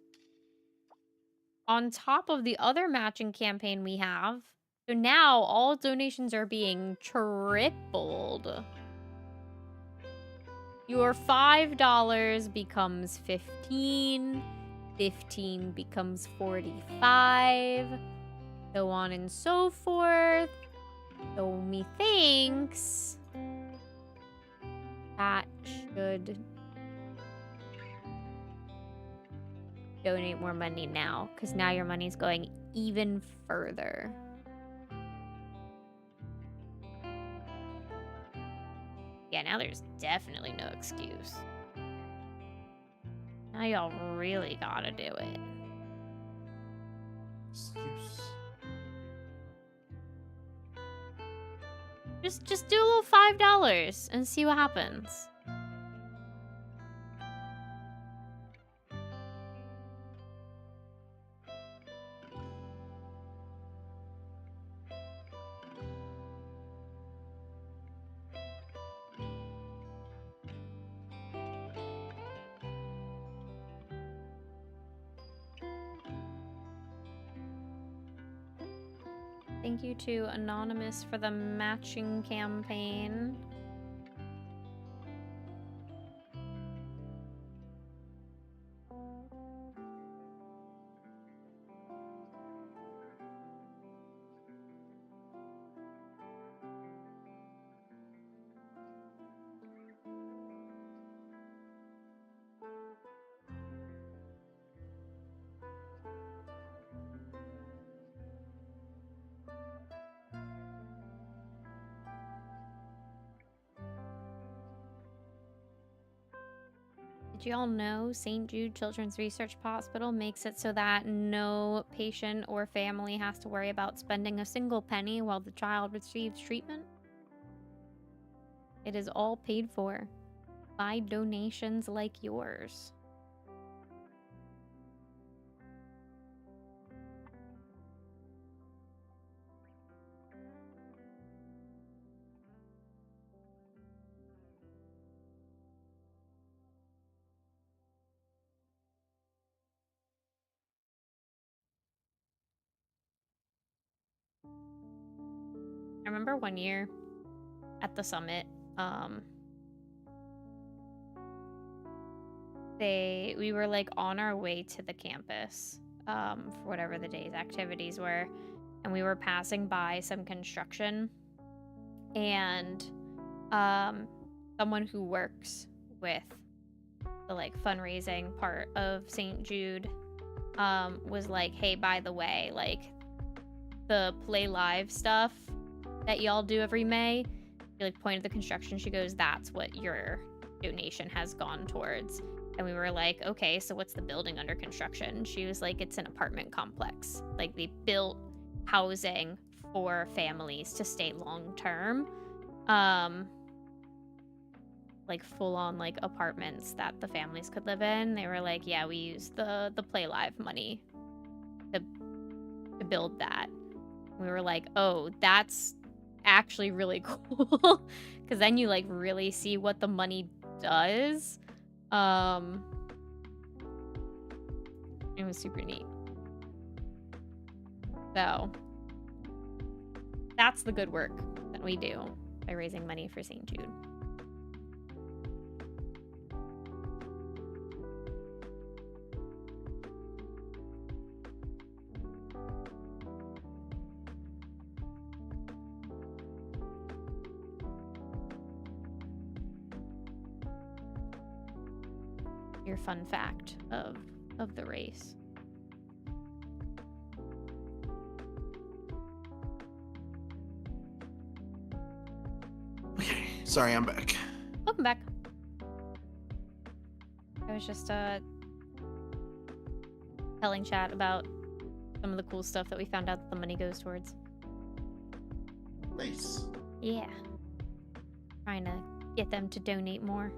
A: on top of the other matching campaign we have. So now all donations are being tripled. Your $5 becomes 15, 15 becomes 45, so on and so forth. So methinks that should donate more money now, because now your money's going even further. Yeah, now there's definitely no excuse. Now y'all really gotta do it.
B: Excuse.
A: Just do a little $5 and see what happens. Thank you to Anonymous for the matching campaign. Did you all know St. Jude Children's Research Hospital makes it so that no patient or family has to worry about spending a single penny while the child receives treatment? It is all paid for by donations like yours. I remember one year at the summit, we were like on our way to the campus, for whatever the day's activities were, and we were passing by some construction, and someone who works with the like fundraising part of St. Jude was like, hey, by the way, like the Play Live stuff that y'all do every May, she like pointed the construction, she goes, that's what your donation has gone towards. And we were like, okay, so what's the building under construction? She was like, it's an apartment complex. Like they built housing for families to stay long term. Like full on like apartments that the families could live in. They were like, yeah, we used the Play Live money to build that. We were like, oh, that's actually really cool. Because then you like really see what the money does. It was super neat. So that's the good work that we do by raising money for St. Jude. Your fun fact of the race.
B: Okay, sorry, I'm back.
A: Welcome back. I was just telling chat about some of the cool stuff that we found out that the money goes towards.
B: Nice.
A: Yeah. Trying to get them to donate more.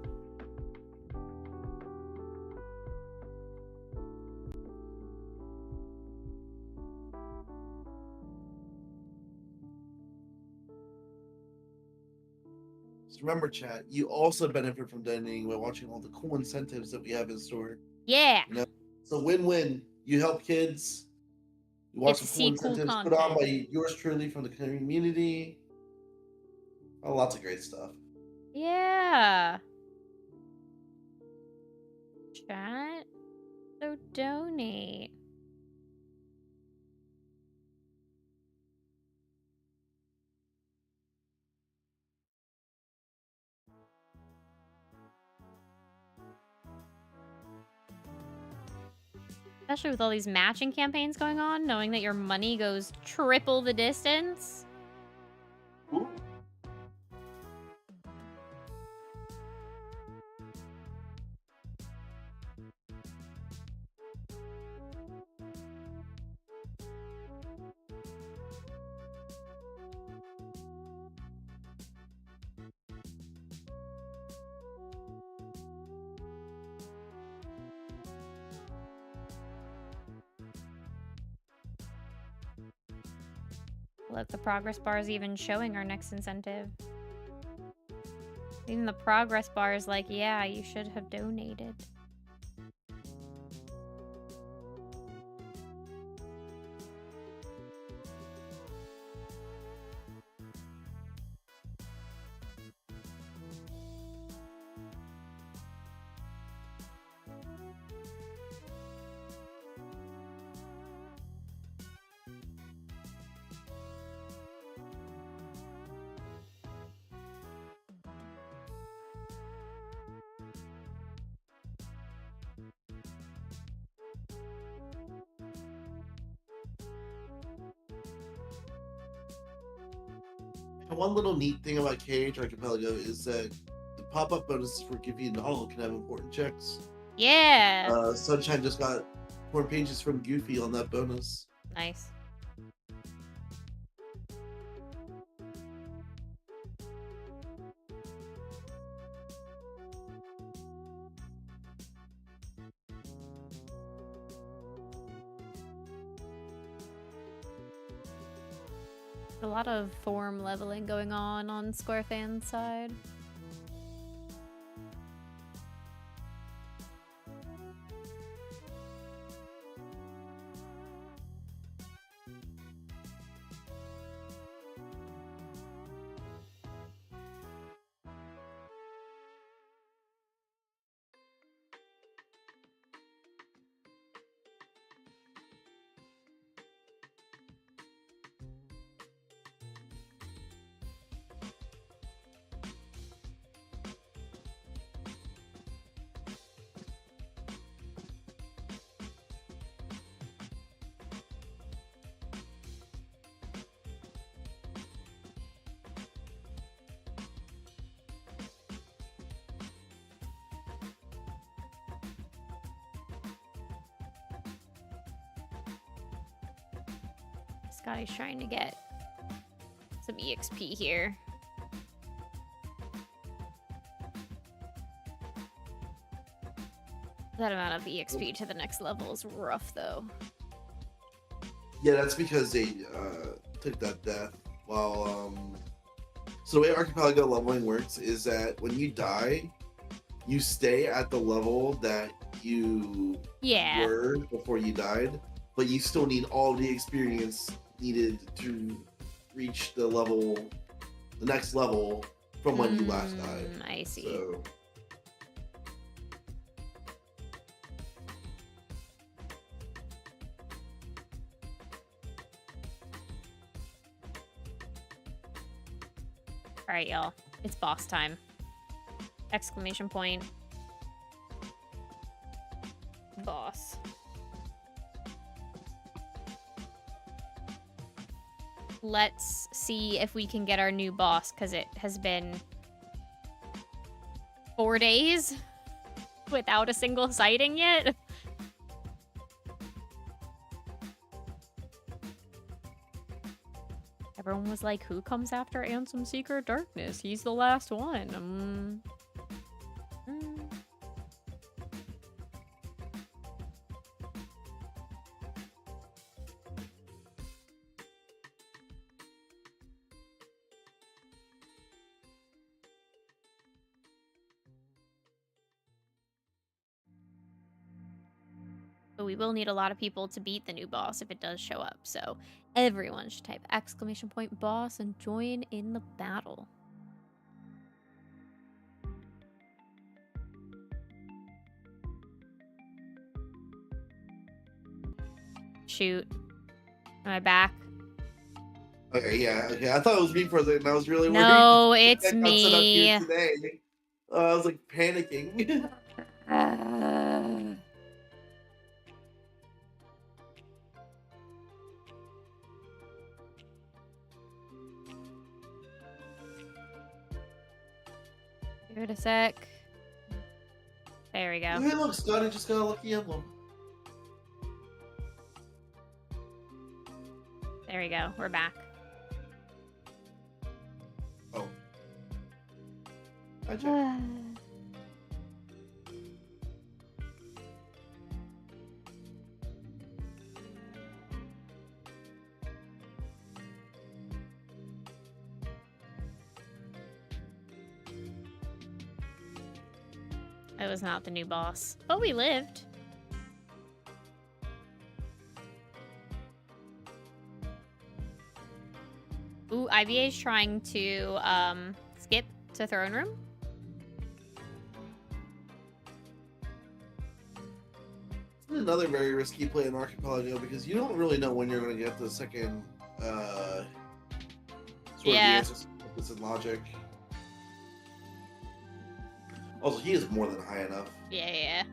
B: So remember, chat, you also benefit from donating by watching all the cool incentives that we have in store.
A: Yeah.
B: You know, it's a win-win. You help kids. You watch
A: Get to
B: some
A: see
B: cool
A: cool
B: incentives put on
A: content.
B: by yours truly from the community. Oh, lots of great stuff.
A: Yeah. Chat. So donate. Especially with all these matching campaigns going on, knowing that your money goes triple the distance.
B: Ooh.
A: Look, the progress bar is even showing our next incentive. Even the progress bar is like, yeah, you should have donated.
B: And one little neat thing about KH Archipelago is that the pop-up bonuses for Goofy and Donald can have important checks.
A: Yeah.
B: Sunshine just got 4 pages from Goofy on that bonus.
A: Nice. A lot of form leveling going on Square Fan's side. guy's trying to get some EXP here. That amount of EXP to the next level is rough, though.
B: Yeah, that's because they took that death while so the way Archipelago leveling works is that when you die, you stay at the level that you were before you died, but you still need all the experience needed to reach the level, the next level from when you last died.
A: I see.
B: So,
A: all right, y'all. It's boss time. Exclamation point. Boss. Let's see if we can get our new boss, because it has been 4 days without a single sighting yet. Everyone was like, who comes after Ansem Seeker of Darkness? He's the last one. But we will need a lot of people to beat the new boss if it does show up. So everyone should type exclamation point boss and join in the battle. Shoot. Am I back?
B: okay, yeah, okay. I thought it was me for a second. I was really worried.
A: No, it's
B: I got set up
A: me.
B: here today. I was like panicking.
A: Give it a sec. There we go.
B: Hey, look, Scotty just got a lucky emblem.
A: There we go. We're back.
B: Oh. Hi, Jack.
A: It was not the new boss. But we lived. Ooh, IVA's trying to skip to throne room.
B: This is another very risky play in Archipelago because you don't really know when you're going to get the second sort of answers in logic. Also, he is more than high enough.
A: Yeah.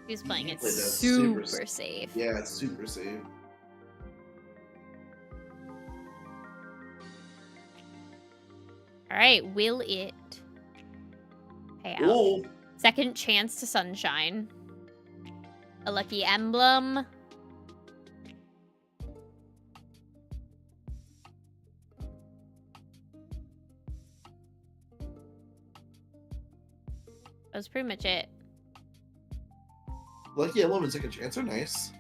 A: He's playing it
B: played that
A: super safe.
B: Yeah, it's super safe.
A: All right, will it pay out?
B: Ooh.
A: Second chance to sunshine. A lucky emblem. That was pretty much it.
B: Lucky emblem and second chance are nice.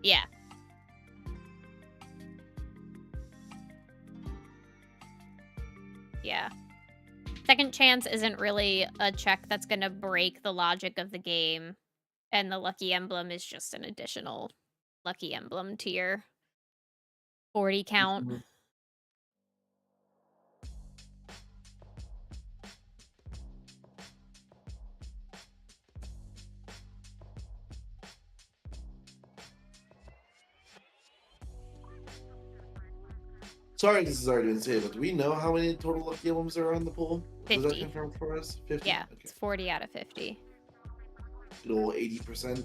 A: Yeah. Yeah. Second chance isn't really a check that's going to break the logic of the game. And the lucky emblem is just an additional lucky emblem to your 40 count.
B: Mm-hmm. Sorry, this has already been said, but do we know how many total lucky emblems are on the pool?
A: 50.
B: Is that confirmed for us? 50?
A: Yeah,
B: Okay.
A: it's 40 out of 50.
B: Good old 80%.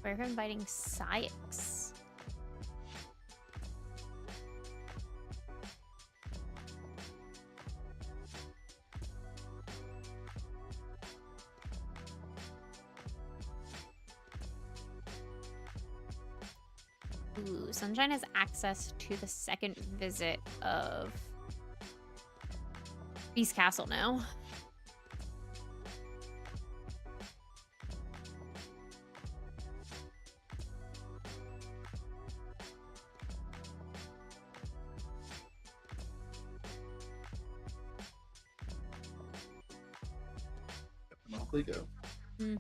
A: We're inviting Sykes. Ooh, Sunshine has access to the second visit of Beast Castle now.
B: Off they go.
A: Mm-hmm.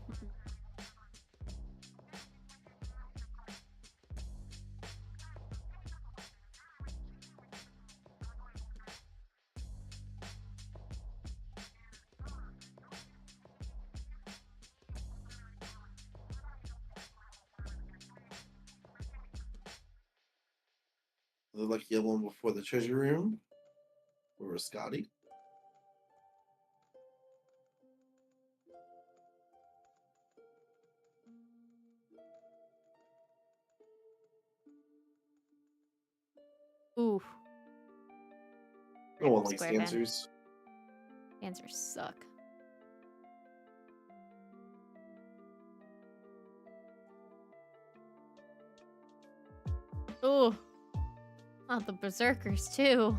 B: The lucky one before the treasure room. Where was Scotty?
A: Ooh.
B: No one likes
A: Square bin.
B: dancers.
A: Dancers suck. Ooh. Oh, the berserkers too.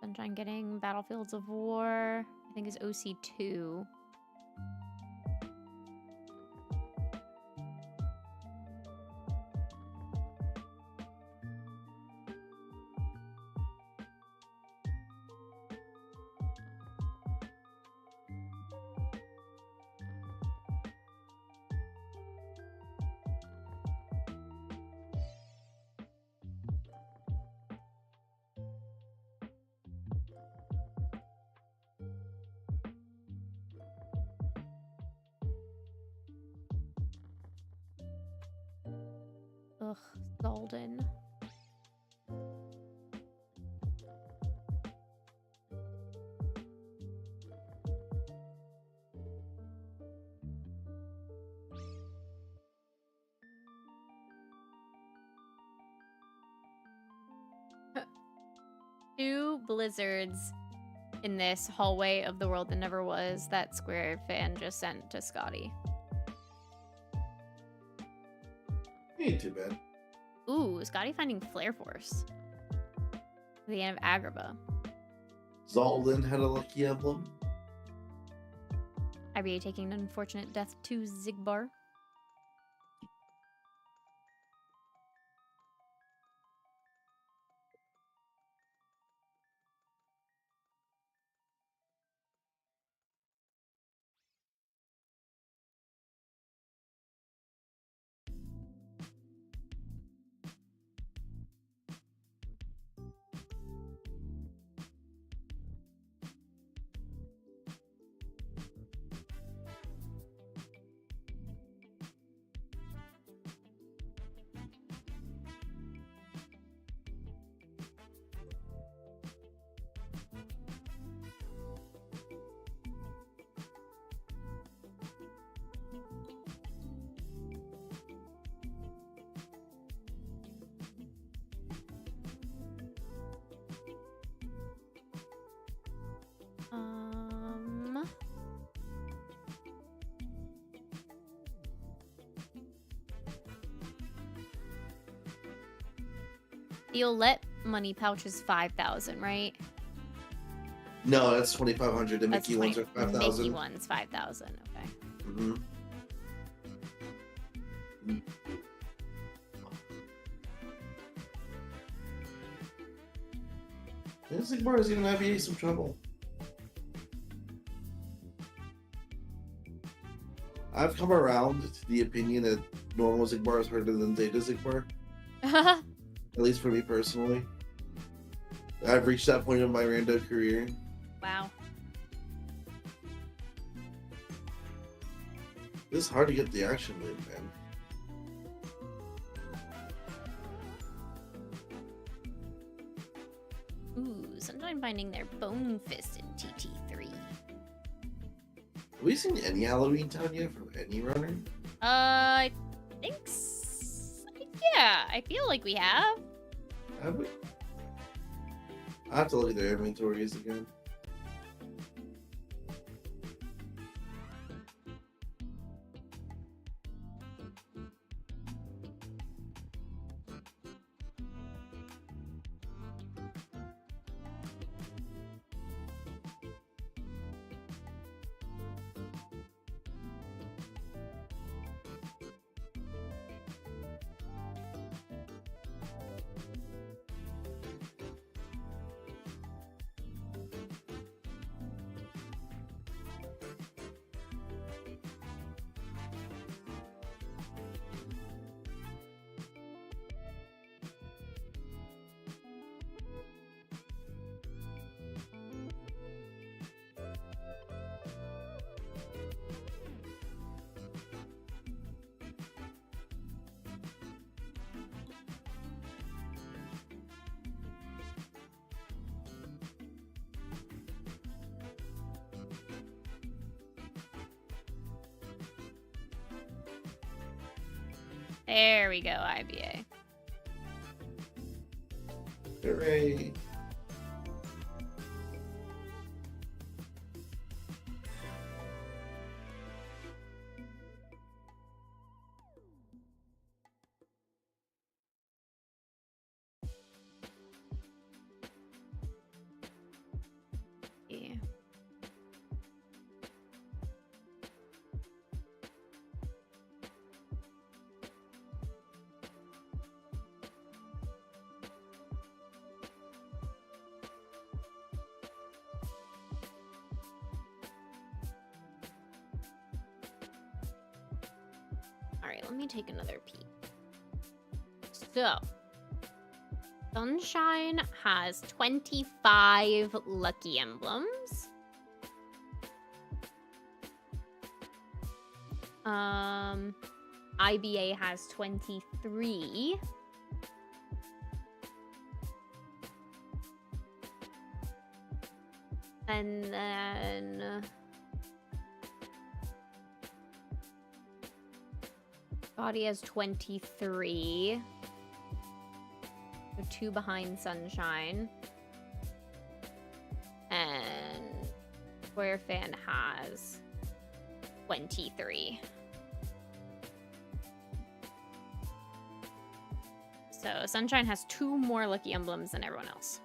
A: Sunshine getting Battlefields of War. I think is OC2. Ugh, Golden. Two blizzards in this hallway of the world that never was that Square fan just sent to Scotty.
B: Ain't too bad.
A: Ooh, Scotty finding Flare Force. The end of Agrabah.
B: Zaldin had a lucky emblem.
A: IBA taking an unfortunate death to Zigbar. You'll let money pouch is 5,000, right?
B: No, that's 2,500. The
A: That's
B: Mickey ones are 5,000.
A: Mickey one's 5,000. Okay.
B: Mm-hmm. This Sigmar is giving IBA some trouble. I've come around to the opinion that normal Sigmar is harder than Zeta Sigmar. At least for me personally. I've reached that point in my rando career.
A: Wow.
B: It's hard to get the action win, man.
A: Ooh, Sunshine finding their Bone Fist in TT3.
B: Have we seen any Halloween Town yet from any runner?
A: I think yeah, I feel like we have.
B: Have we? I have to look at their inventories again.
A: There we go, IBA.
B: Hooray.
A: Yeah. Alright, let me take another peek. So, Sunshine has 25 lucky emblems. IBA has 23. And then Body has 23. So 2 behind Sunshine. And Square Fan has 23. So Sunshine has 2 more lucky emblems than everyone else.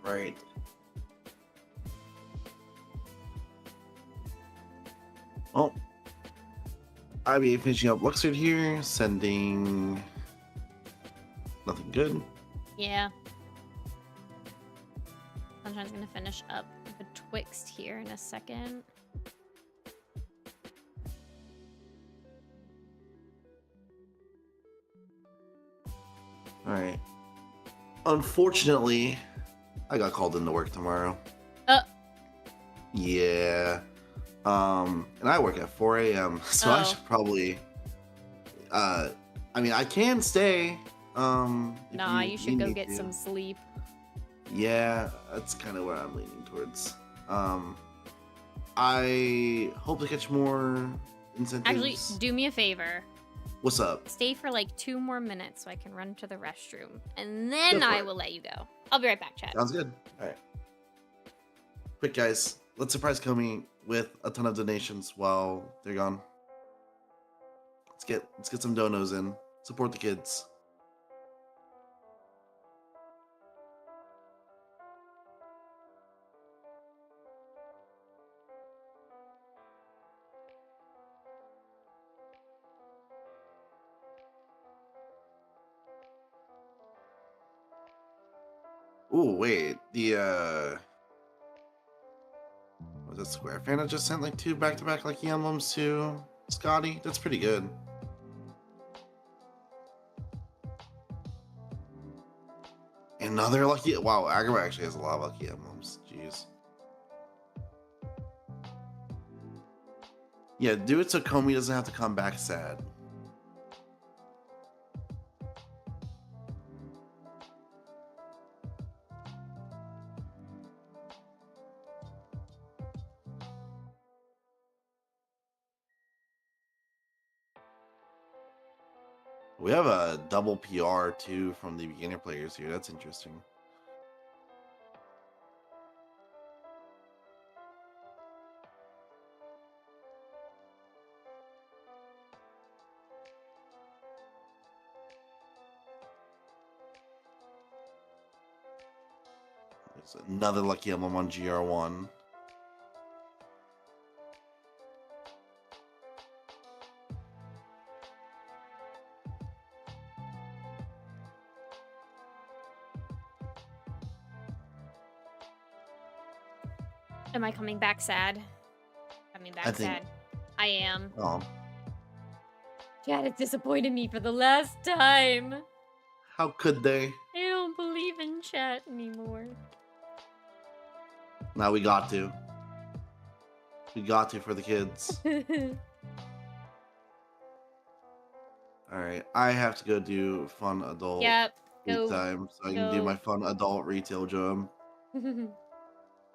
B: Right. Well, IBA finishing up Luxord here, sending nothing good.
A: Yeah. Sunshine's gonna finish up Betwixt here in a second.
B: Alright. Unfortunately, I got called into work tomorrow. Yeah. And I work at 4 a.m. So I should probably I mean I can stay.
A: Nah, you should go get some sleep.
B: Yeah, that's kind of where I'm leaning towards. I hope to catch more incentives.
A: Actually, do me a favor.
B: What's up?
A: Stay for like 2 more minutes so I can run to the restroom. And then
B: Go for
A: I
B: it.
A: will let you go. I'll be right back, chat.
B: Sounds good. All right. Quick, guys. Let's surprise Komi with a ton of donations while they're gone. Let's get some donos in. Support the kids. Ooh, wait. Was that Square Fana just sent like 2 back-to-back lucky emblems to Scotty? That's pretty good. Another lucky. Wow, Agrabah actually has a lot of lucky emblems. Jeez. Yeah, do it so Komi doesn't have to come back sad. We have a double PR too from the beginner players here. That's interesting. There's another lucky emblem on GR1.
A: Am I coming back sad? Coming back sad. I am.
B: Oh.
A: Chat has disappointed me for the last time.
B: How could they?
A: I don't believe in chat anymore.
B: Now we got to. We got to for the kids. Alright, I have to go do fun adult time so I can do my fun adult retail job.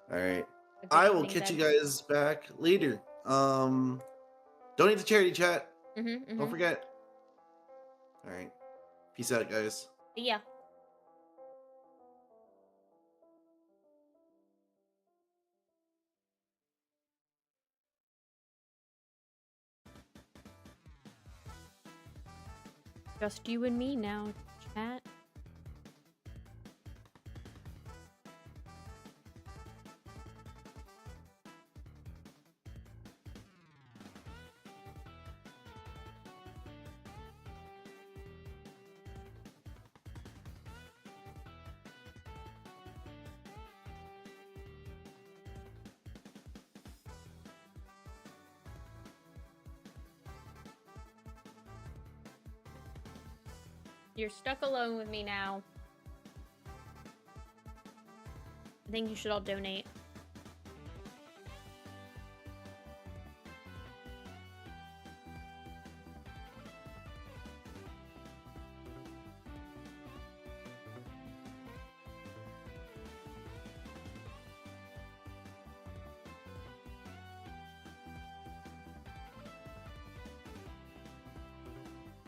B: Alright. I will catch you guys back later. Donate to charity, chat. Don't forget. Alright. Peace out, guys.
A: Yeah. Just you and me now, chat. You're stuck alone with me now. I think you should all donate.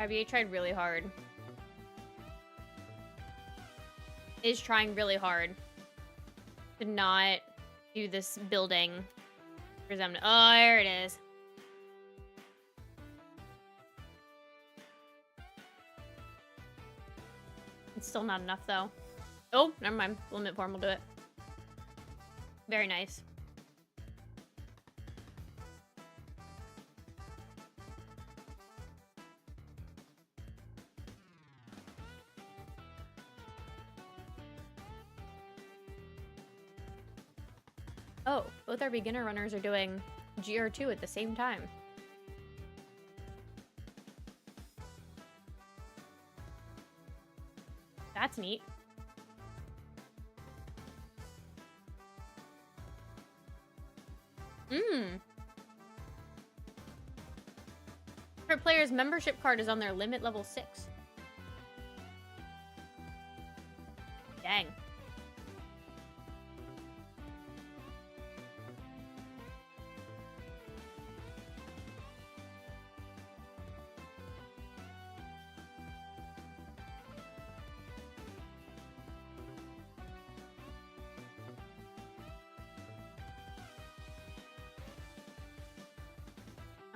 A: IBA tried really hard. Is trying really hard to not do this building. Oh, there it is. It's still not enough though. Oh, never mind. Limit form will do it. Very nice. Oh, both our beginner runners are doing GR2 at the same time. That's neat. For players' membership card is on their limit level 6. Dang.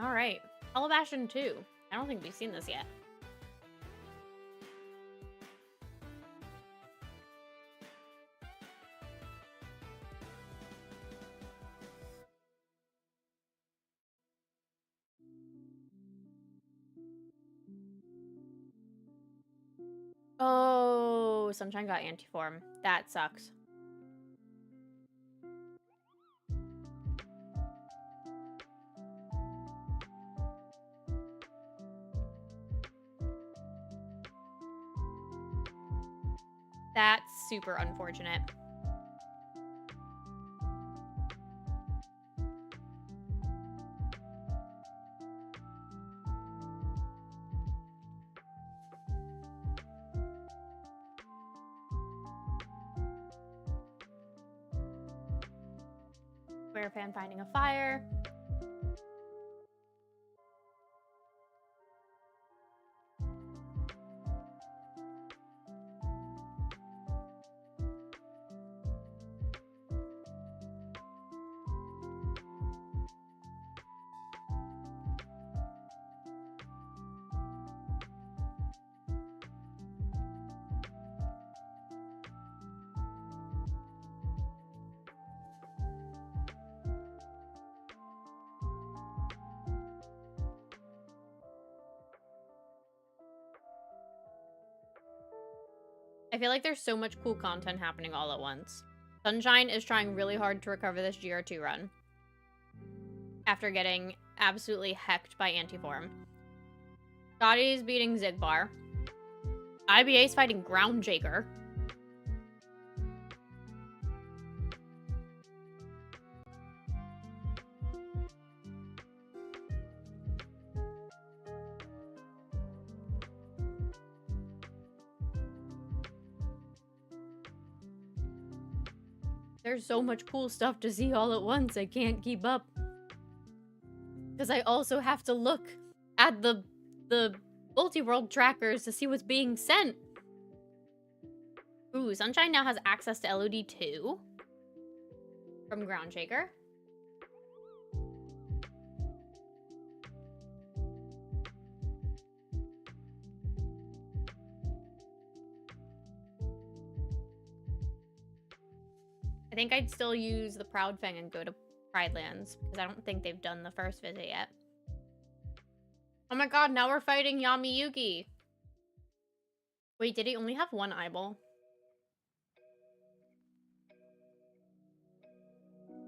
A: All right. Elevation 2. I don't think we've seen this yet. Oh, Sunshine got anti-form. That sucks. That's super unfortunate. Square fan finding a fire. I feel like there's so much cool content happening all at once. Sunshine is trying really hard to recover this GR2 run after getting absolutely hecked by Antiform. Scotty's beating Zigbar. IBA's fighting Groundjaker. There's so much cool stuff to see all at once, I can't keep up. Because I also have to look at the multi-world trackers to see what's being sent. Ooh, Sunshine now has access to LOD 2 from Groundshaker. I think I'd still use the Proud Fang and go to Pride Lands because I don't think they've done the first visit yet. Oh my god, now we're fighting Yami Yugi. Wait, did he only have one eyeball?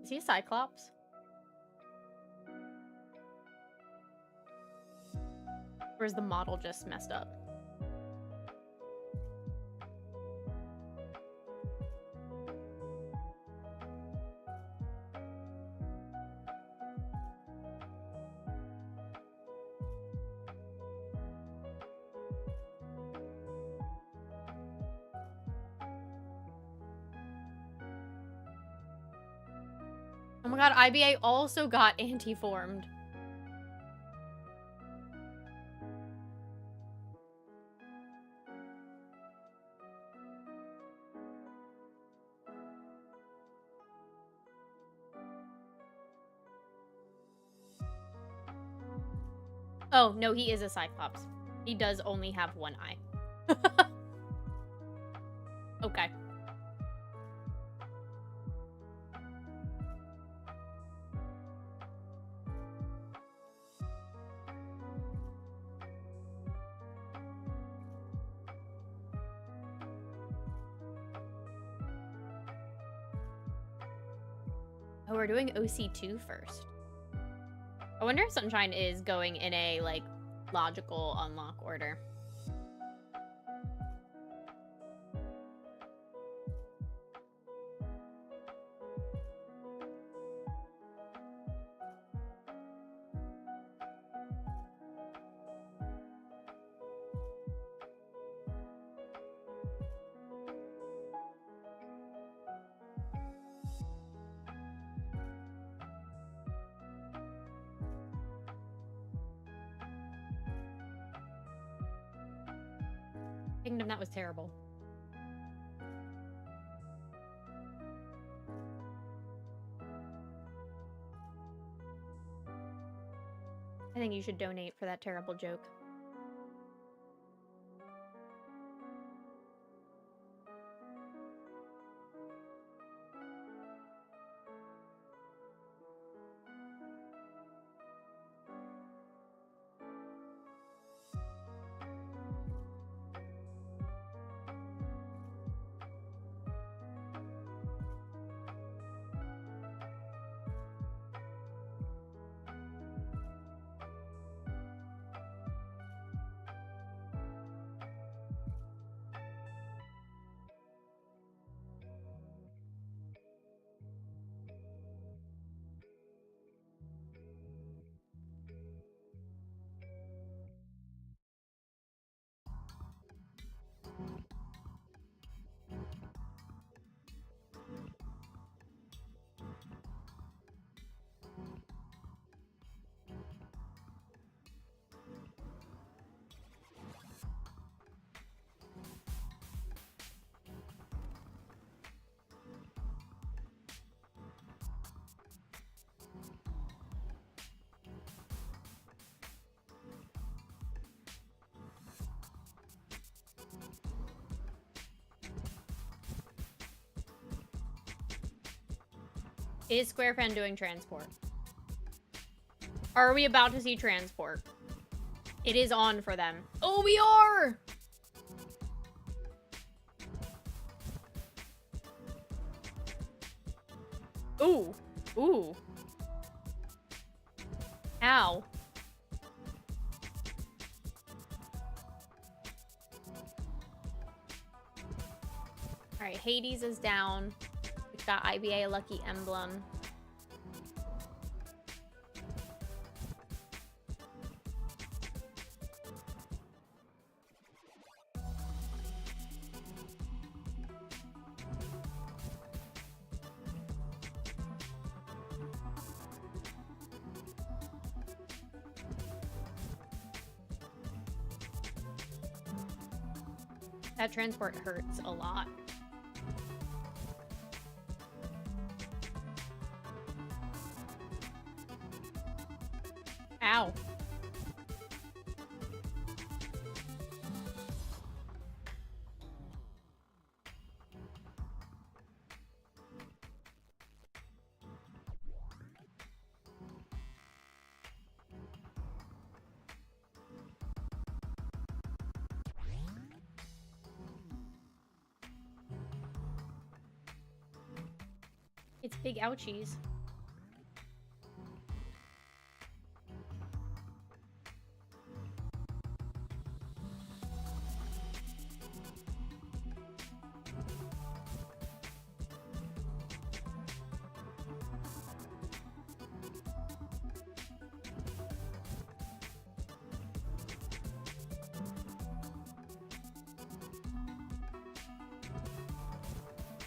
A: Is he a Cyclops? Or is the model just messed up? Oh my god, IBA also got anti-formed. Oh, no, he is a Cyclops. He does only have one eye. Okay. Oh, we're doing OC2 first. I wonder if Sunshine is going in a, like, logical unlock order. Kingdom, that was terrible. I think you should donate for that terrible joke. Is SquareFan doing transport? Are we about to see transport? It is on for them. Oh, we are! Ooh. Ooh. Ow. Alright, Hades is down. We've got IBA Lucky Emblem. That transport hurts a lot. Ow. It's big ouchies.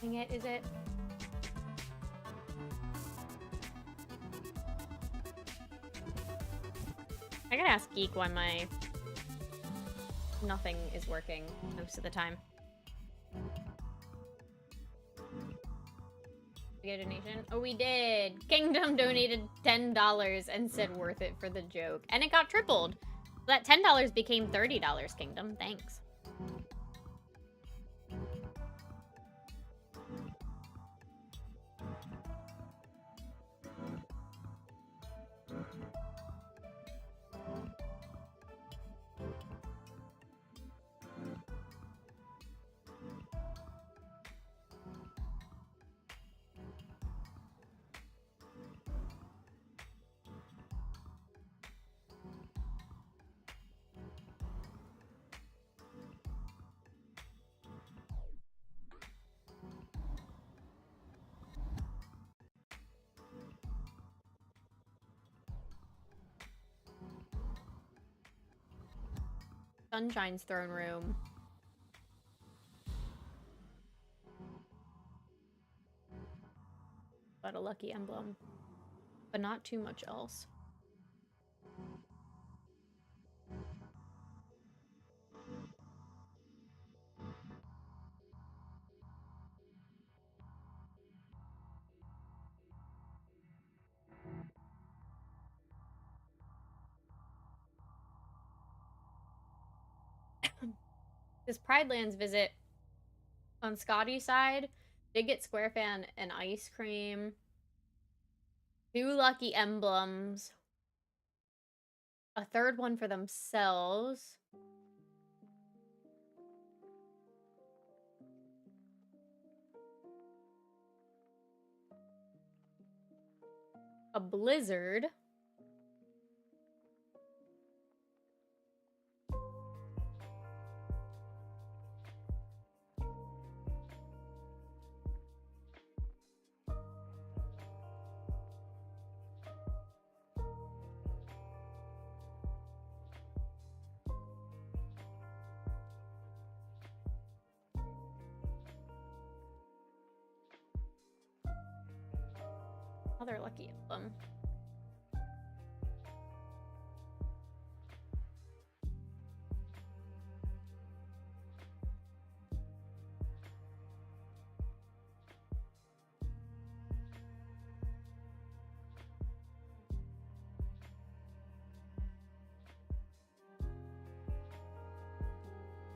A: Dang it, is it? I gotta ask Geek why my nothing is working most of the time. We get a donation? Oh, we did! Kingdom donated $10 and said worth it for the joke. And it got tripled. That $10 became $30, Kingdom. Thanks. Sunshine's throne room. But a lucky emblem. But not too much else. This Pride Lands visit on Scotty's side did get Square Fan an ice cream, 2 lucky emblems, a third one for themselves. A blizzard. Another lucky emblem.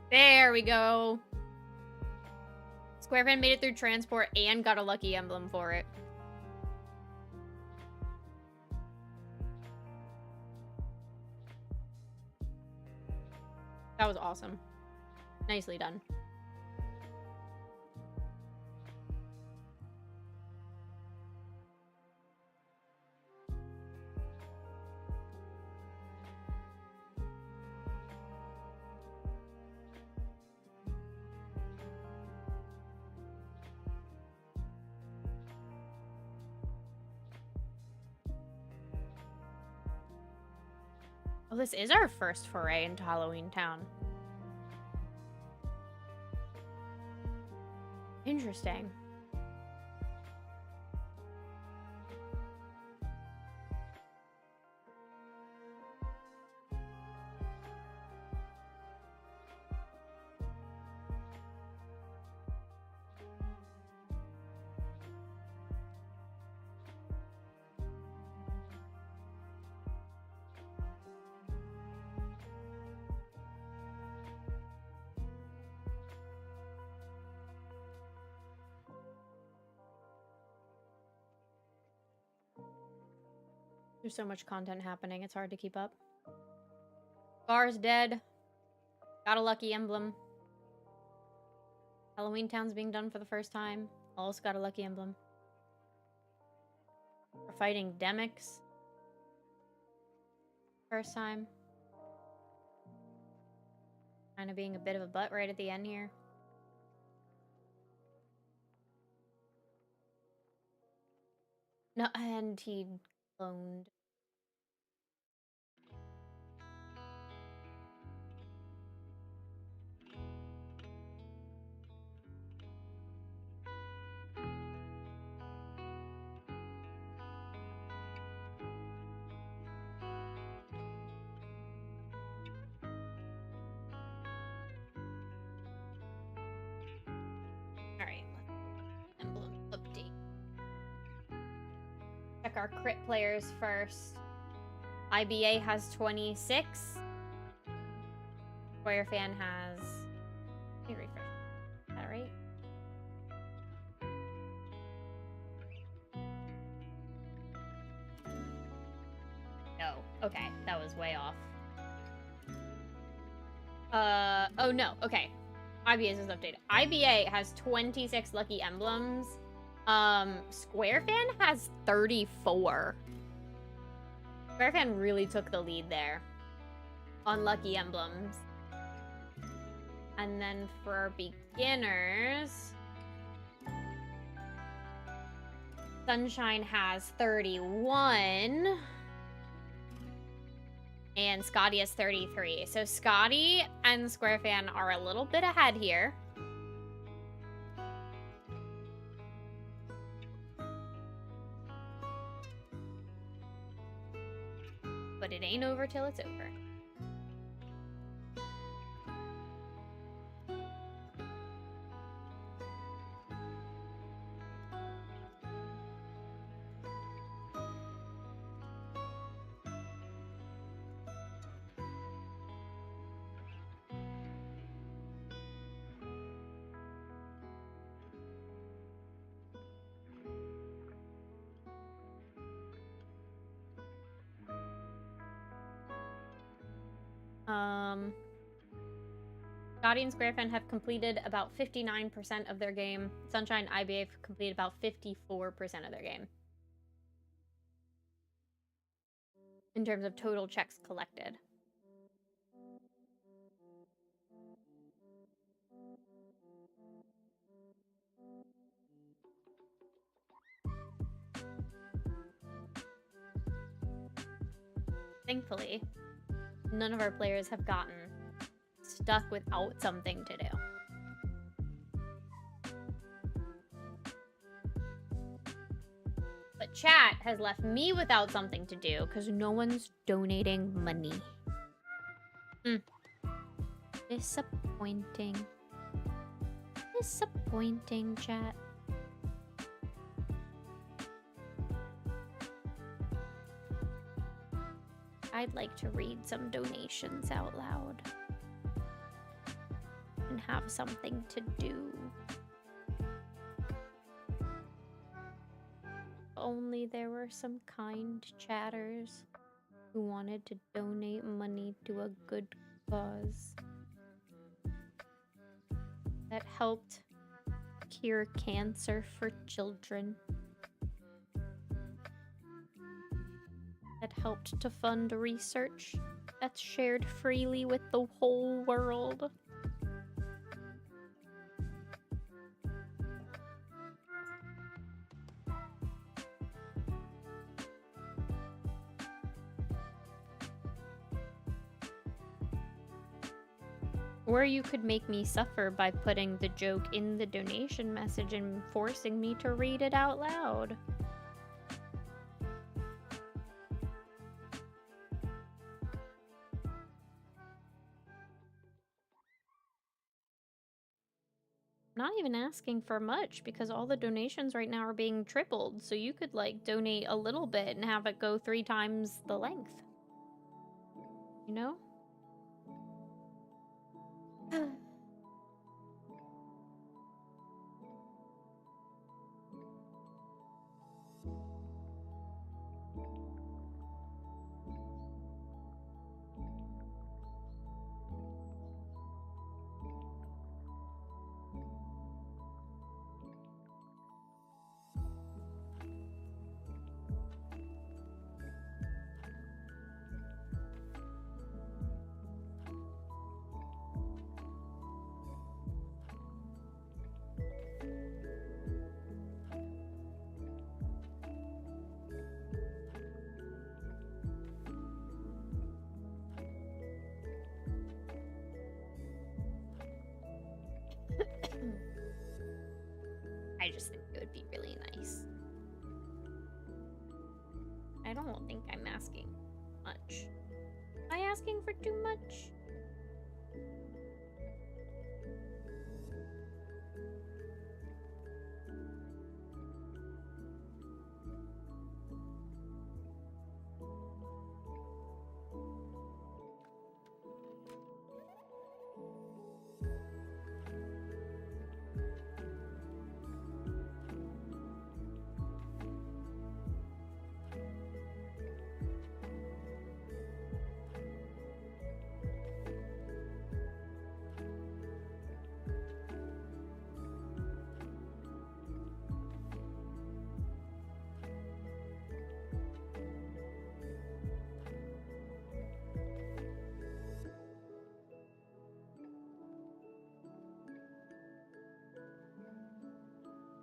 A: There we go. Square Fan made it through transport and got a lucky emblem for it. That was awesome. Nicely done. Oh, this is our first foray into Halloween Town. Interesting. There's so much content happening, it's hard to keep up. Scar's dead. Got a lucky emblem. Halloween Town's being done for the first time. Also got a lucky emblem. We're fighting Demix. First time. Kind of being a bit of a butt right at the end here. No, and he cloned. Alright, emblem update. Check our crit players first. IBA has 26. Square Fan has... Let me refresh. Is that right? No. Okay, that was way off. Oh no, okay. IBA's is updated. IBA has 26 lucky emblems. Square Fan has 34. Square Fan really took the lead there on lucky emblems. And then for beginners, Sunshine has 31. And Scotty has 33. So Scotty and Square Fan are a little bit ahead here. But it ain't over till it's over. Guardian Square Fan have completed about 59% of their game. Sunshine IBA have completed about 54% of their game. In terms of total checks collected. Thankfully, none of our players have gotten stuck without something to do. But chat has left me without something to do because no one's donating money. Disappointing. Disappointing, chat. I'd like to read some donations out loud. And have something to do. Only there were some kind chatters who wanted to donate money to a good cause that helped cure cancer for children, that helped to fund research that's shared freely with the whole world. Or you could make me suffer by putting the joke in the donation message and forcing me to read it out loud. Not even asking for much because all the donations right now are being tripled. So you could like donate a little bit and have it go 3 times the length. You know? I just think it would be really nice. I don't think I'm asking much. Am I asking for too much?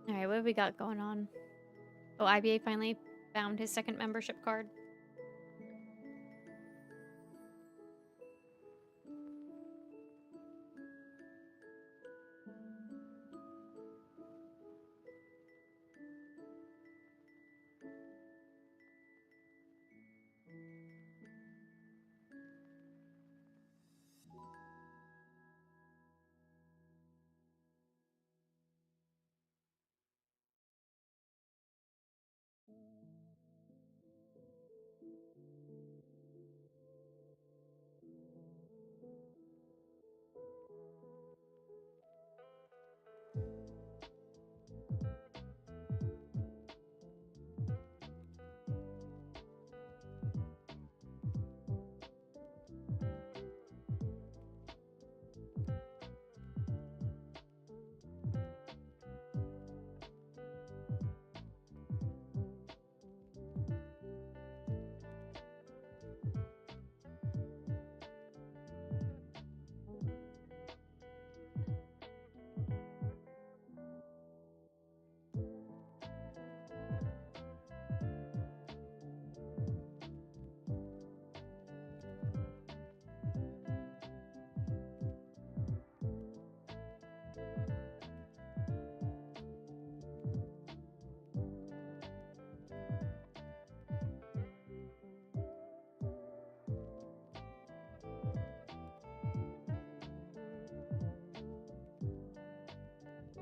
A: Alright, what have we got going on? Oh, IBA finally found his second membership card.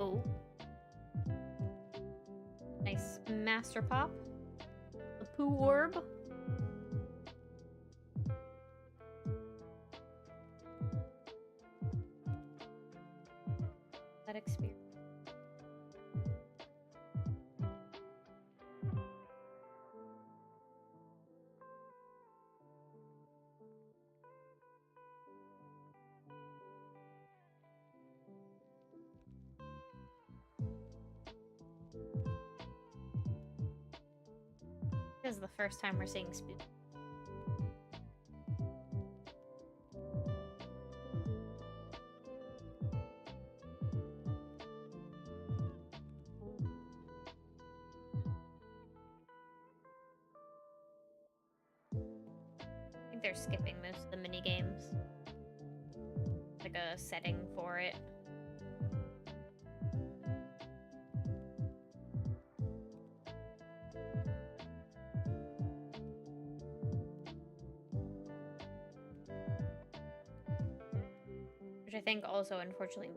A: Oh. Nice Master Pop. The Poo Orb. That experience. This is the first time we're seeing Spoon. I think they're skipping most of the mini games. Like a setting for it. Which I think also, unfortunately,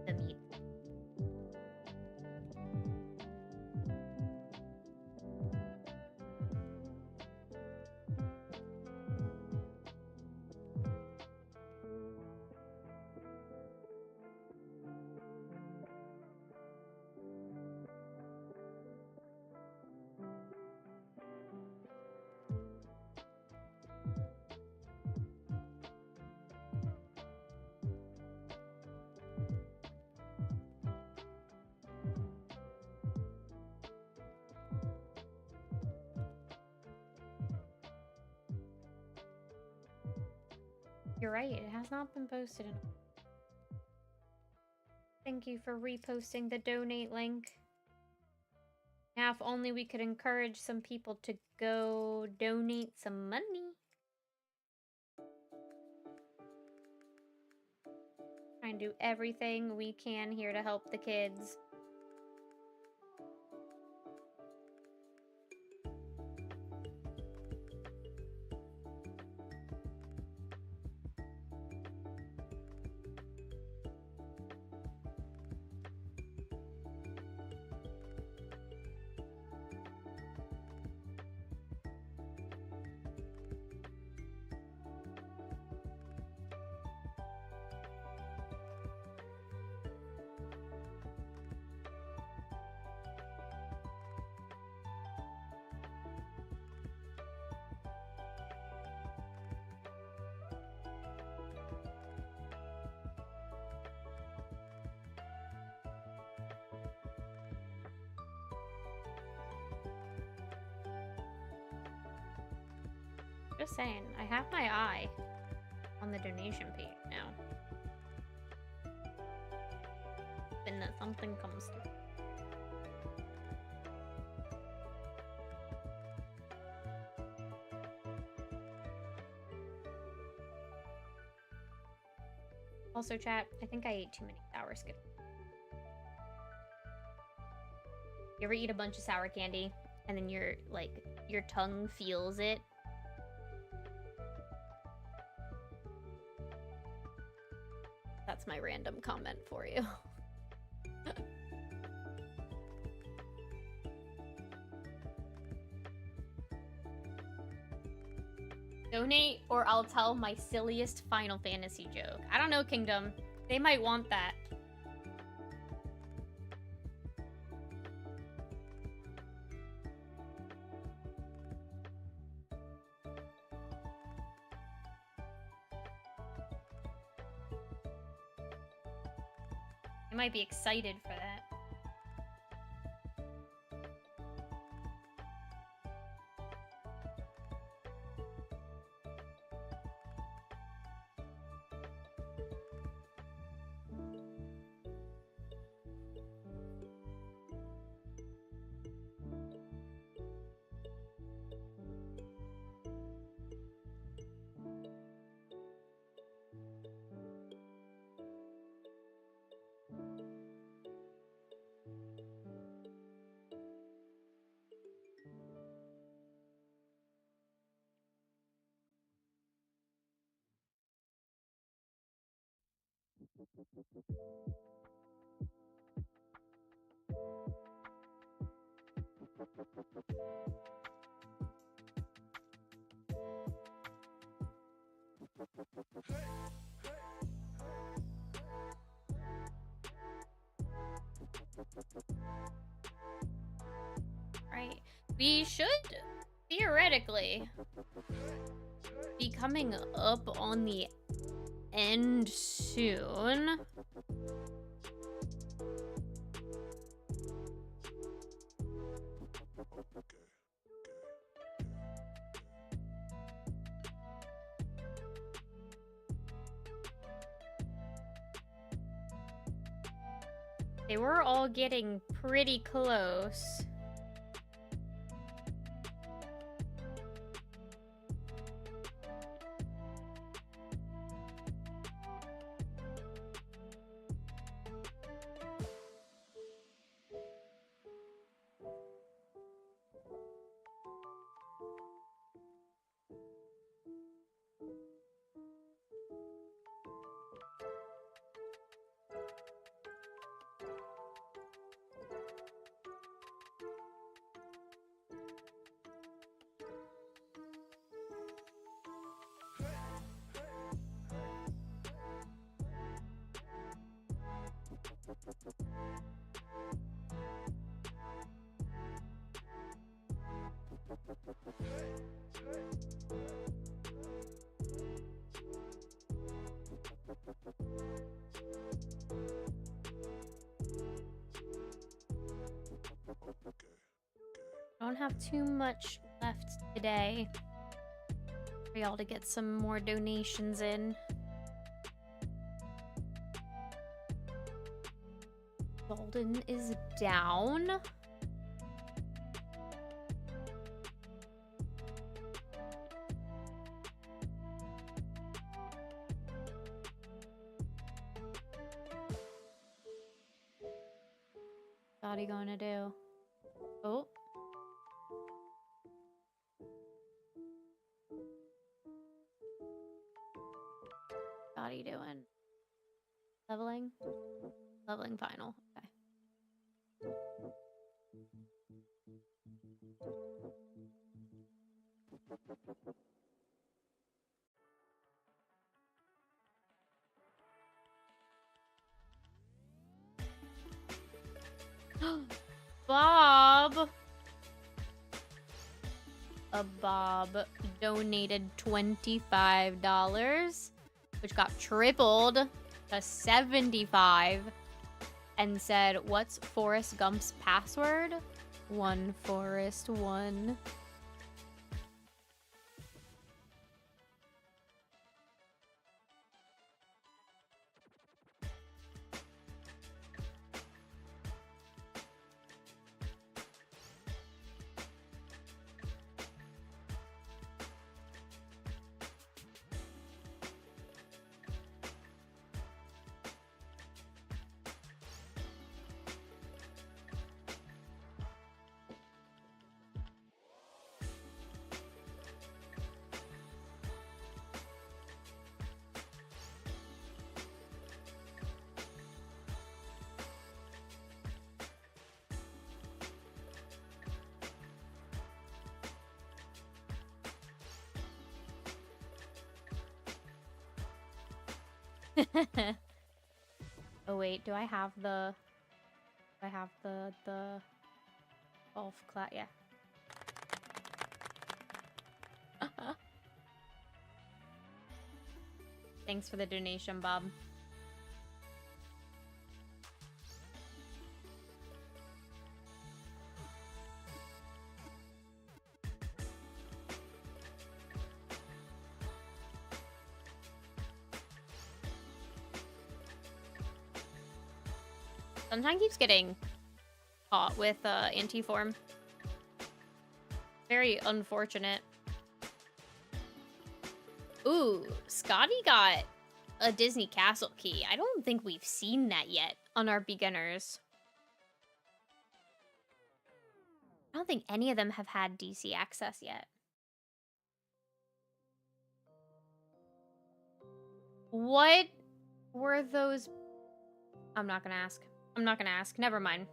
A: the meat. You're right, it has not been posted in. Thank you for reposting the donate link. Now, if only we could encourage some people to go donate some money. Try and do everything we can here to help the kids. Just saying, I have my eye on the donation page now. And that something comes through. Also, chat, I think I ate too many sour Skittles. You ever eat a bunch of sour candy and then your tongue feels it? That's my random comment for you. Donate or I'll tell my silliest Final Fantasy joke. I don't know, Kingdom. They might want that. I might be excited for that. Right. We should theoretically be coming up on the end soon. They were all getting pretty close. I don't have too much left today for y'all to get some more donations in. Golden is down. What are you gonna do? Oh. What are you doing? Leveling? Leveling final. Okay. Bob! Bob donated $25, which got tripled to $75, and said, "What's Forrest Gump's password? 1 Forrest 1." Oh wait, do I have the golf class? Yeah. Thanks for the donation, Bob. Sunshine keeps getting caught with anti-form. Very unfortunate. Ooh, Scotty got a Disney Castle key. I don't think we've seen that yet on our beginners. I don't think any of them have had DC access yet. What Were those... I'm not gonna ask. I'm not gonna ask. Never mind.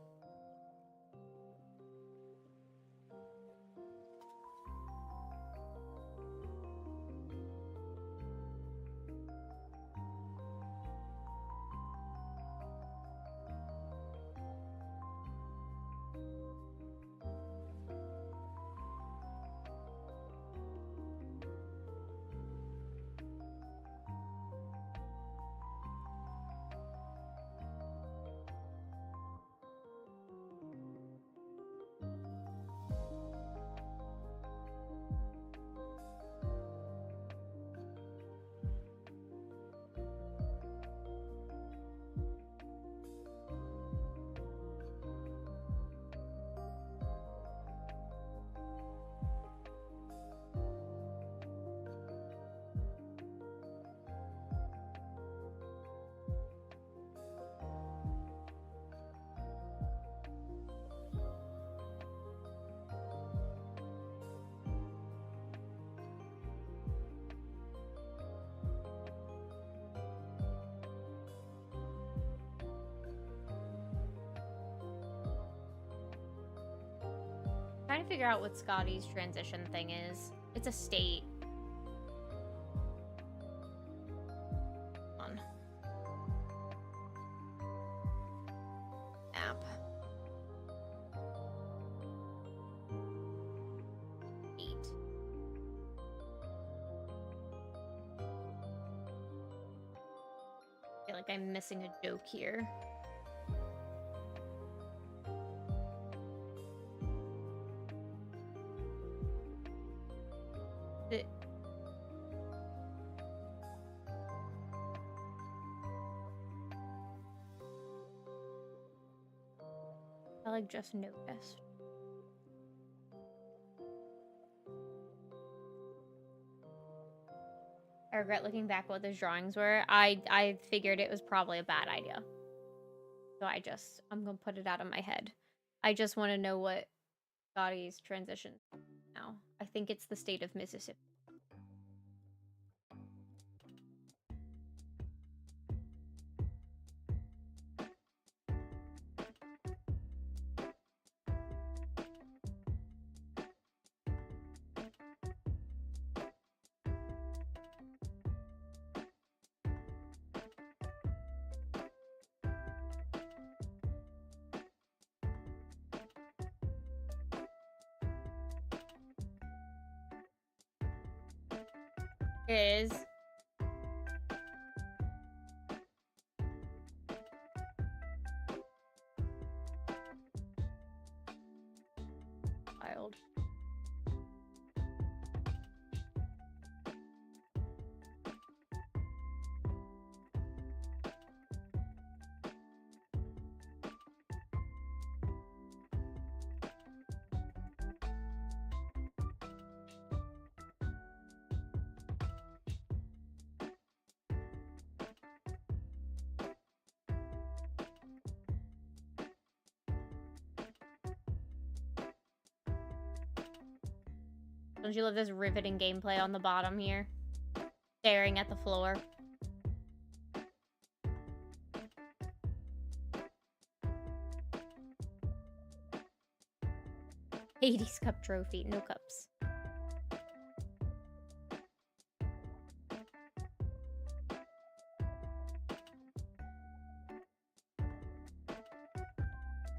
A: Trying to figure out what Scotty's transition thing is. It's a state. On. App. 8. I feel like I'm missing a joke here. I like just noticed. I regret looking back what those drawings were. I figured it was probably a bad idea. So I'm gonna put it out of my head. I just want to know what Scotty's transition now. I think it's the state of Mississippi. Is wild. Don't you love this riveting gameplay on the bottom here? Staring at the floor. Hades Cup trophy, no cups.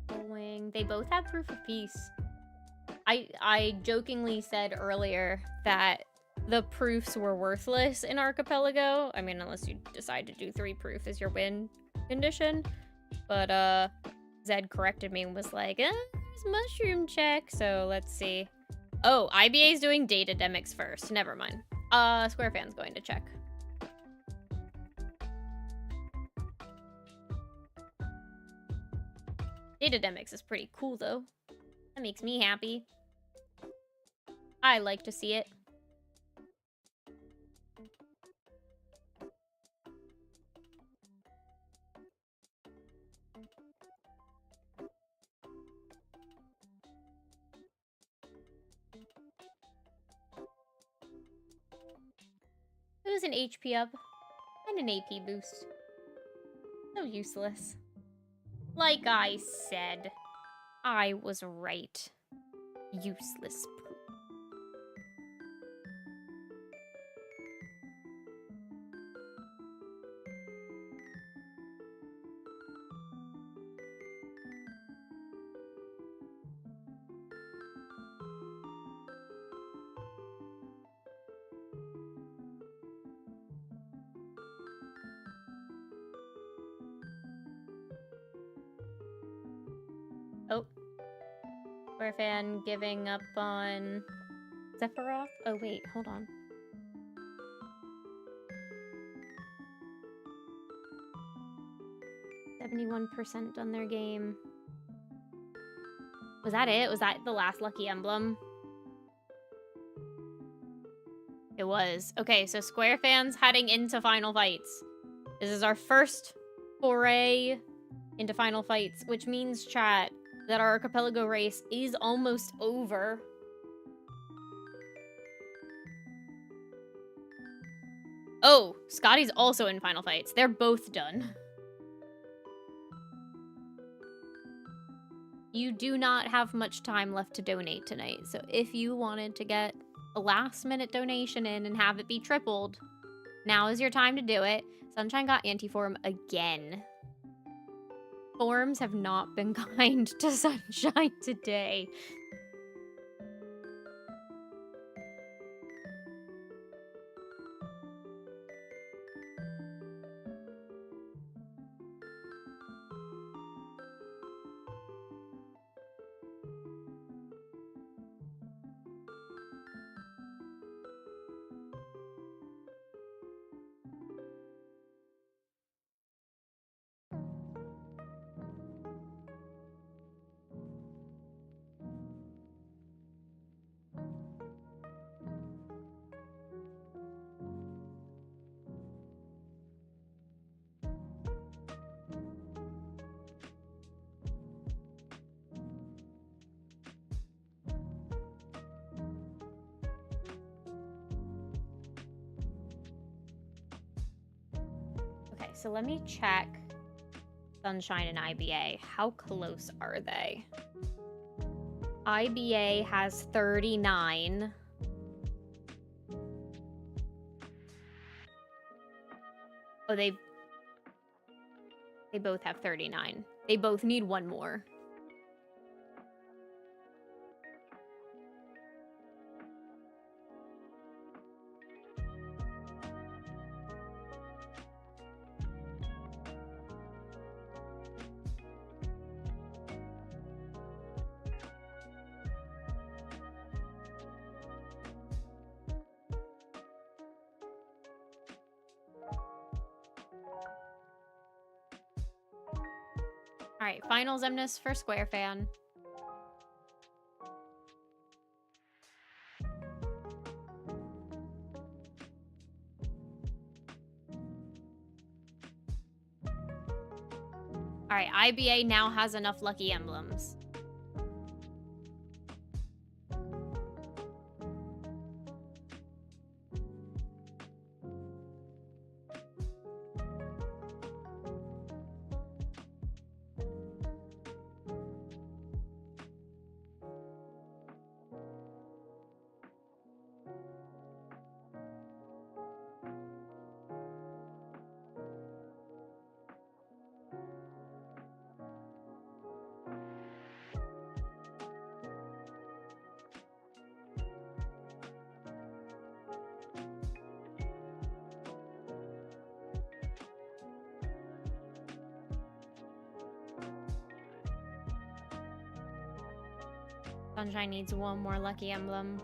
A: Bowling. They both have proof of peace. I jokingly said earlier that the proofs were worthless in Archipelago. I mean, unless you decide to do 3 proof as your win condition. But Zed corrected me and was like, there's mushroom check. So let's see. Oh, IBA is doing data demics first. Never mind. SquareFan's going to check. Data demics is pretty cool though. That makes me happy. I like to see it. It was an HP up and an AP boost. So useless. Like I said, I was right. Useless poop. Oh. Square fan giving up on Sephiroth? Oh, wait, hold on. %71 on their game. Was that it? Was that the last lucky emblem? It was. Okay, so Square fans heading into Final Fights. This is our first foray into Final Fights, which means, chat, that our Archipelago race is almost over. Oh, Scotty's also in Final Fights. They're both done. You do not have much time left to donate tonight, so if you wanted to get a last-minute donation in and have it be tripled, now is your time to do it. Sunshine got anti-form again. Forms have not been kind to Sunshine today. So let me check Sunshine and IBA. How close are they? IBA has 39. Oh, they both have 39. They both need one more. All right, final Zemnis for Square Fan. All right, IBA now has enough lucky emblems. Sunshine needs one more lucky emblem.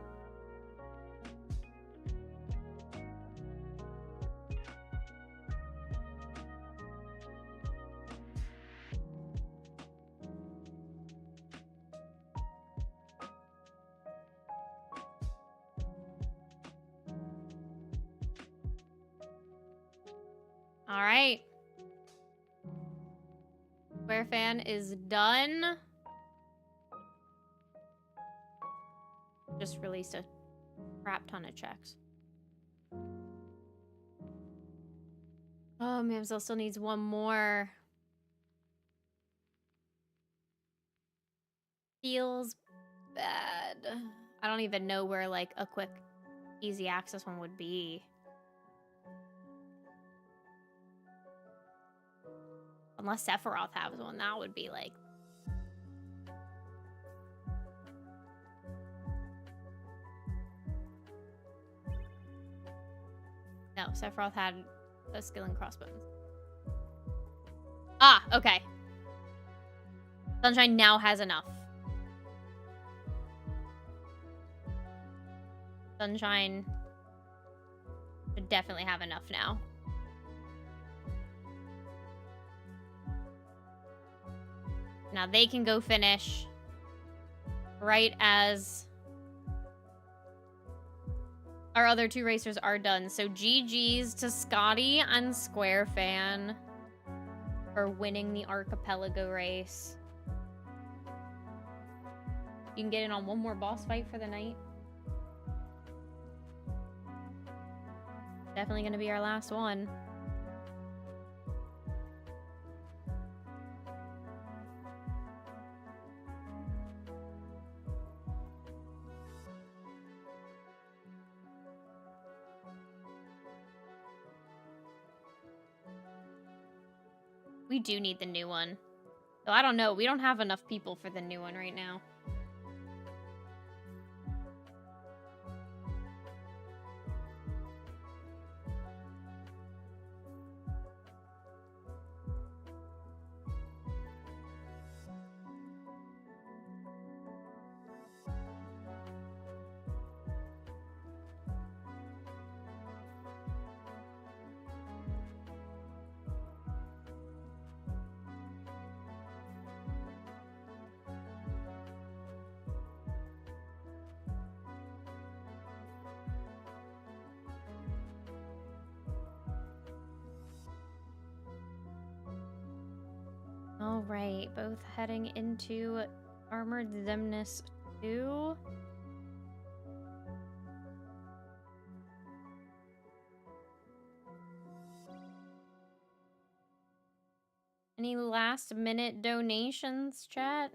A: All right. Square Fan is done. Just released a crap ton of checks. Oh, Mamselle still needs one more. feels bad. I don't even know where, like, a quick, easy access one would be. Unless Sephiroth has one, that would be, like... No, Sephiroth had a skill in crossbones. Ah, okay. Sunshine now has enough. Sunshine would definitely have enough now. Now they can go finish right as our other two racers are done. So GG's to Scotty and Square Fan for winning the Archipelago race. You can get in on one more boss fight for the night. Definitely gonna be our last one. We do need the new one. So I don't know. We don't have enough people for the new one right now. All right, both heading into Armored Zemnis 2. Any last minute donations, chat?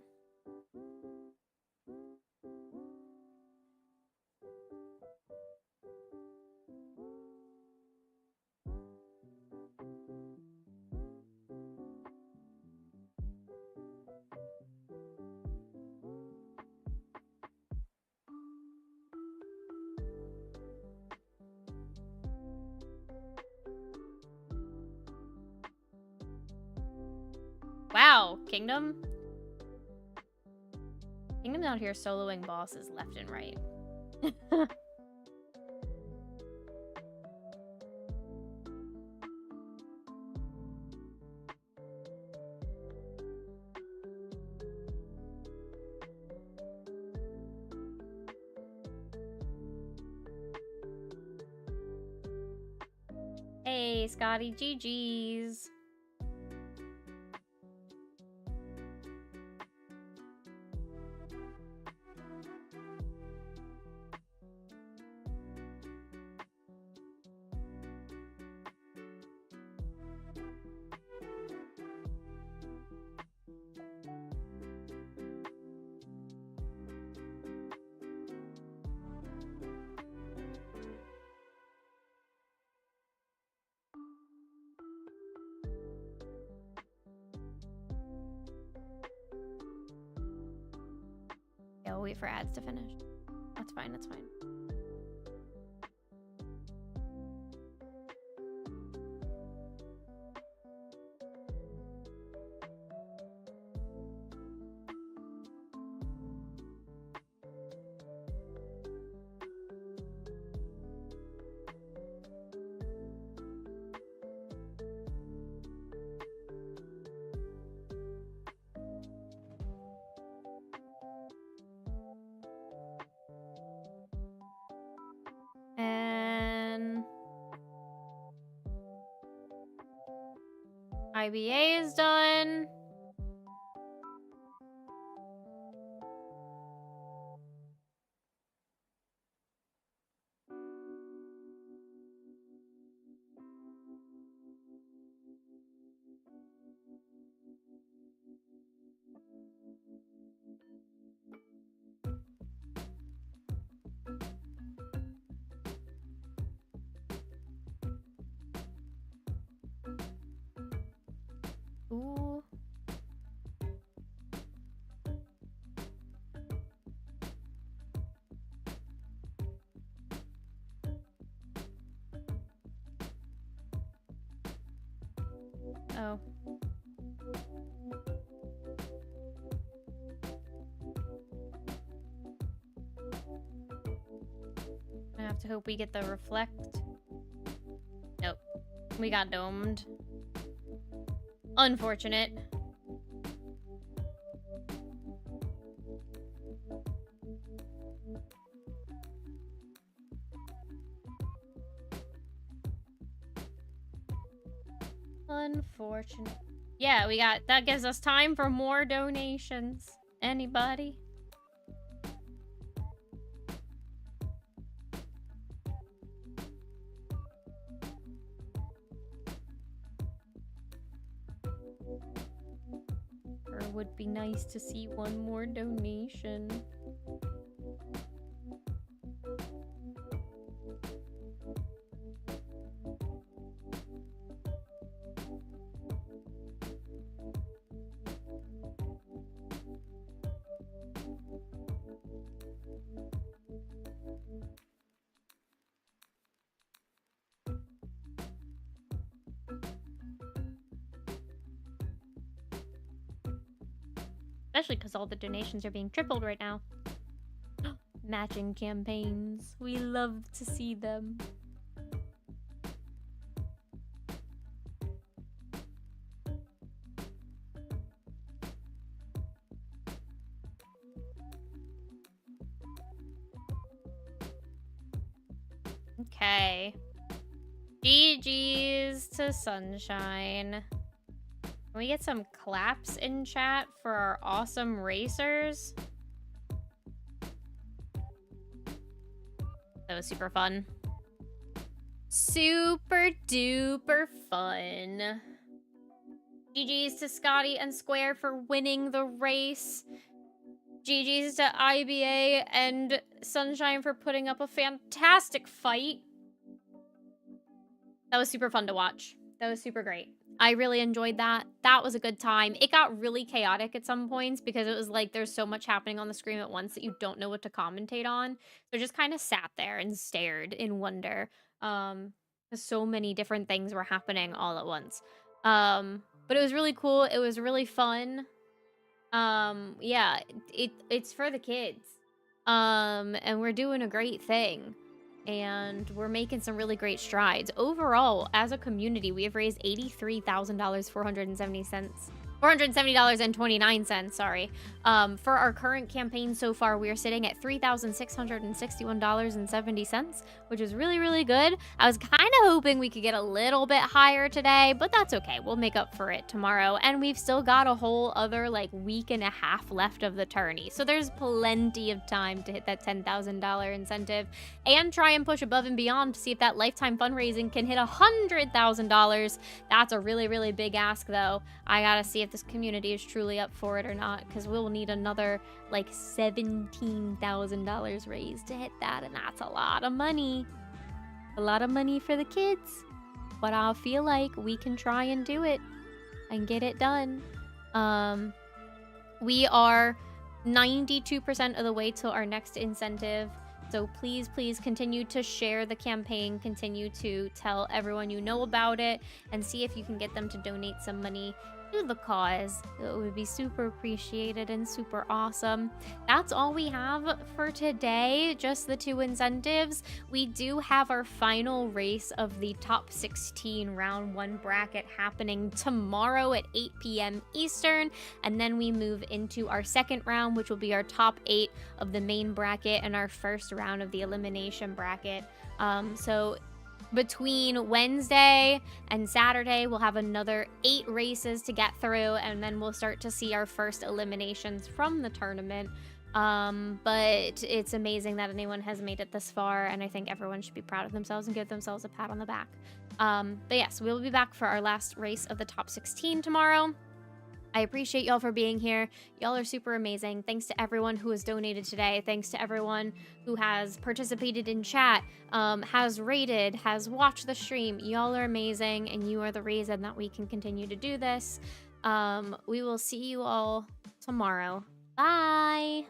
A: Wow, Kingdom? Kingdom's out here soloing bosses left and right. Hey, Scotty, GG's. Yeah, we'll wait for ads to finish. That's fine, that's fine. And IBA is done. Uh-oh. I have to hope we get the reflect. Nope. We got domed. Unfortunate. Unfortunate. Yeah, we got... That gives us time for more donations. Anybody? Or it would be nice to see one more donation. Especially because all the donations are being tripled right now. Matching campaigns. We love to see them. Okay. GG's to Sunshine. Can we get some claps in chat for our awesome racers? That was super fun. Super duper fun. GG's to Scotty and Square for winning the race. GG's to IBA and Sunshine for putting up a fantastic fight. That was super fun to watch. That was super great. I really enjoyed that. That was a good time. It got really chaotic at some points because it was like there's so much happening on the screen at once that you don't know what to commentate on. So just kind of sat there and stared in wonder. So many different things were happening all at once. But it was really cool. It was really fun. Yeah, it's for the kids. And we're doing a great thing. And we're making some really great strides. Overall, as a community, we have raised $83,000, $470.29, sorry. For our current campaign so far, we are sitting at $3,661.70, which is really, really good. I was kind of hoping we could get a little bit higher today, but that's okay. We'll make up for it tomorrow. And we've still got a whole other like week and a half left of the tourney. So there's plenty of time to hit that $10,000 incentive and try and push above and beyond to see if that lifetime fundraising can hit $100,000. That's a really, really big ask though. I gotta see if this community is truly up for it or not, because we'll need another like $17,000 raised to hit that, and that's a lot of money. A lot of money for the kids. But I feel like we can try and do it and get it done. We are 92% of the way to our next incentive. So please, please continue to share the campaign, continue to tell everyone you know about it, and see if you can get them to donate some money to the cause. It would be super appreciated and super awesome. That's all we have for today, just the 2 incentives. We do have our final race of the top 16 round 1 bracket happening tomorrow at 8 p.m. Eastern, and then we move into our second round, which will be our top 8 of the main bracket and our first round of the elimination bracket. So between Wednesday and Saturday, we'll have another 8 races to get through, and then we'll start to see our first eliminations from the tournament. But it's amazing that anyone has made it this far, and I think everyone should be proud of themselves and give themselves a pat on the back. But yes, we'll be back for our last race of the top 16 tomorrow. I appreciate y'all for being here. Y'all are super amazing. Thanks to everyone who has donated today. Thanks to everyone who has participated in chat, has rated, has watched the stream. Y'all are amazing, and you are the reason that we can continue to do this. We will see you all tomorrow. Bye!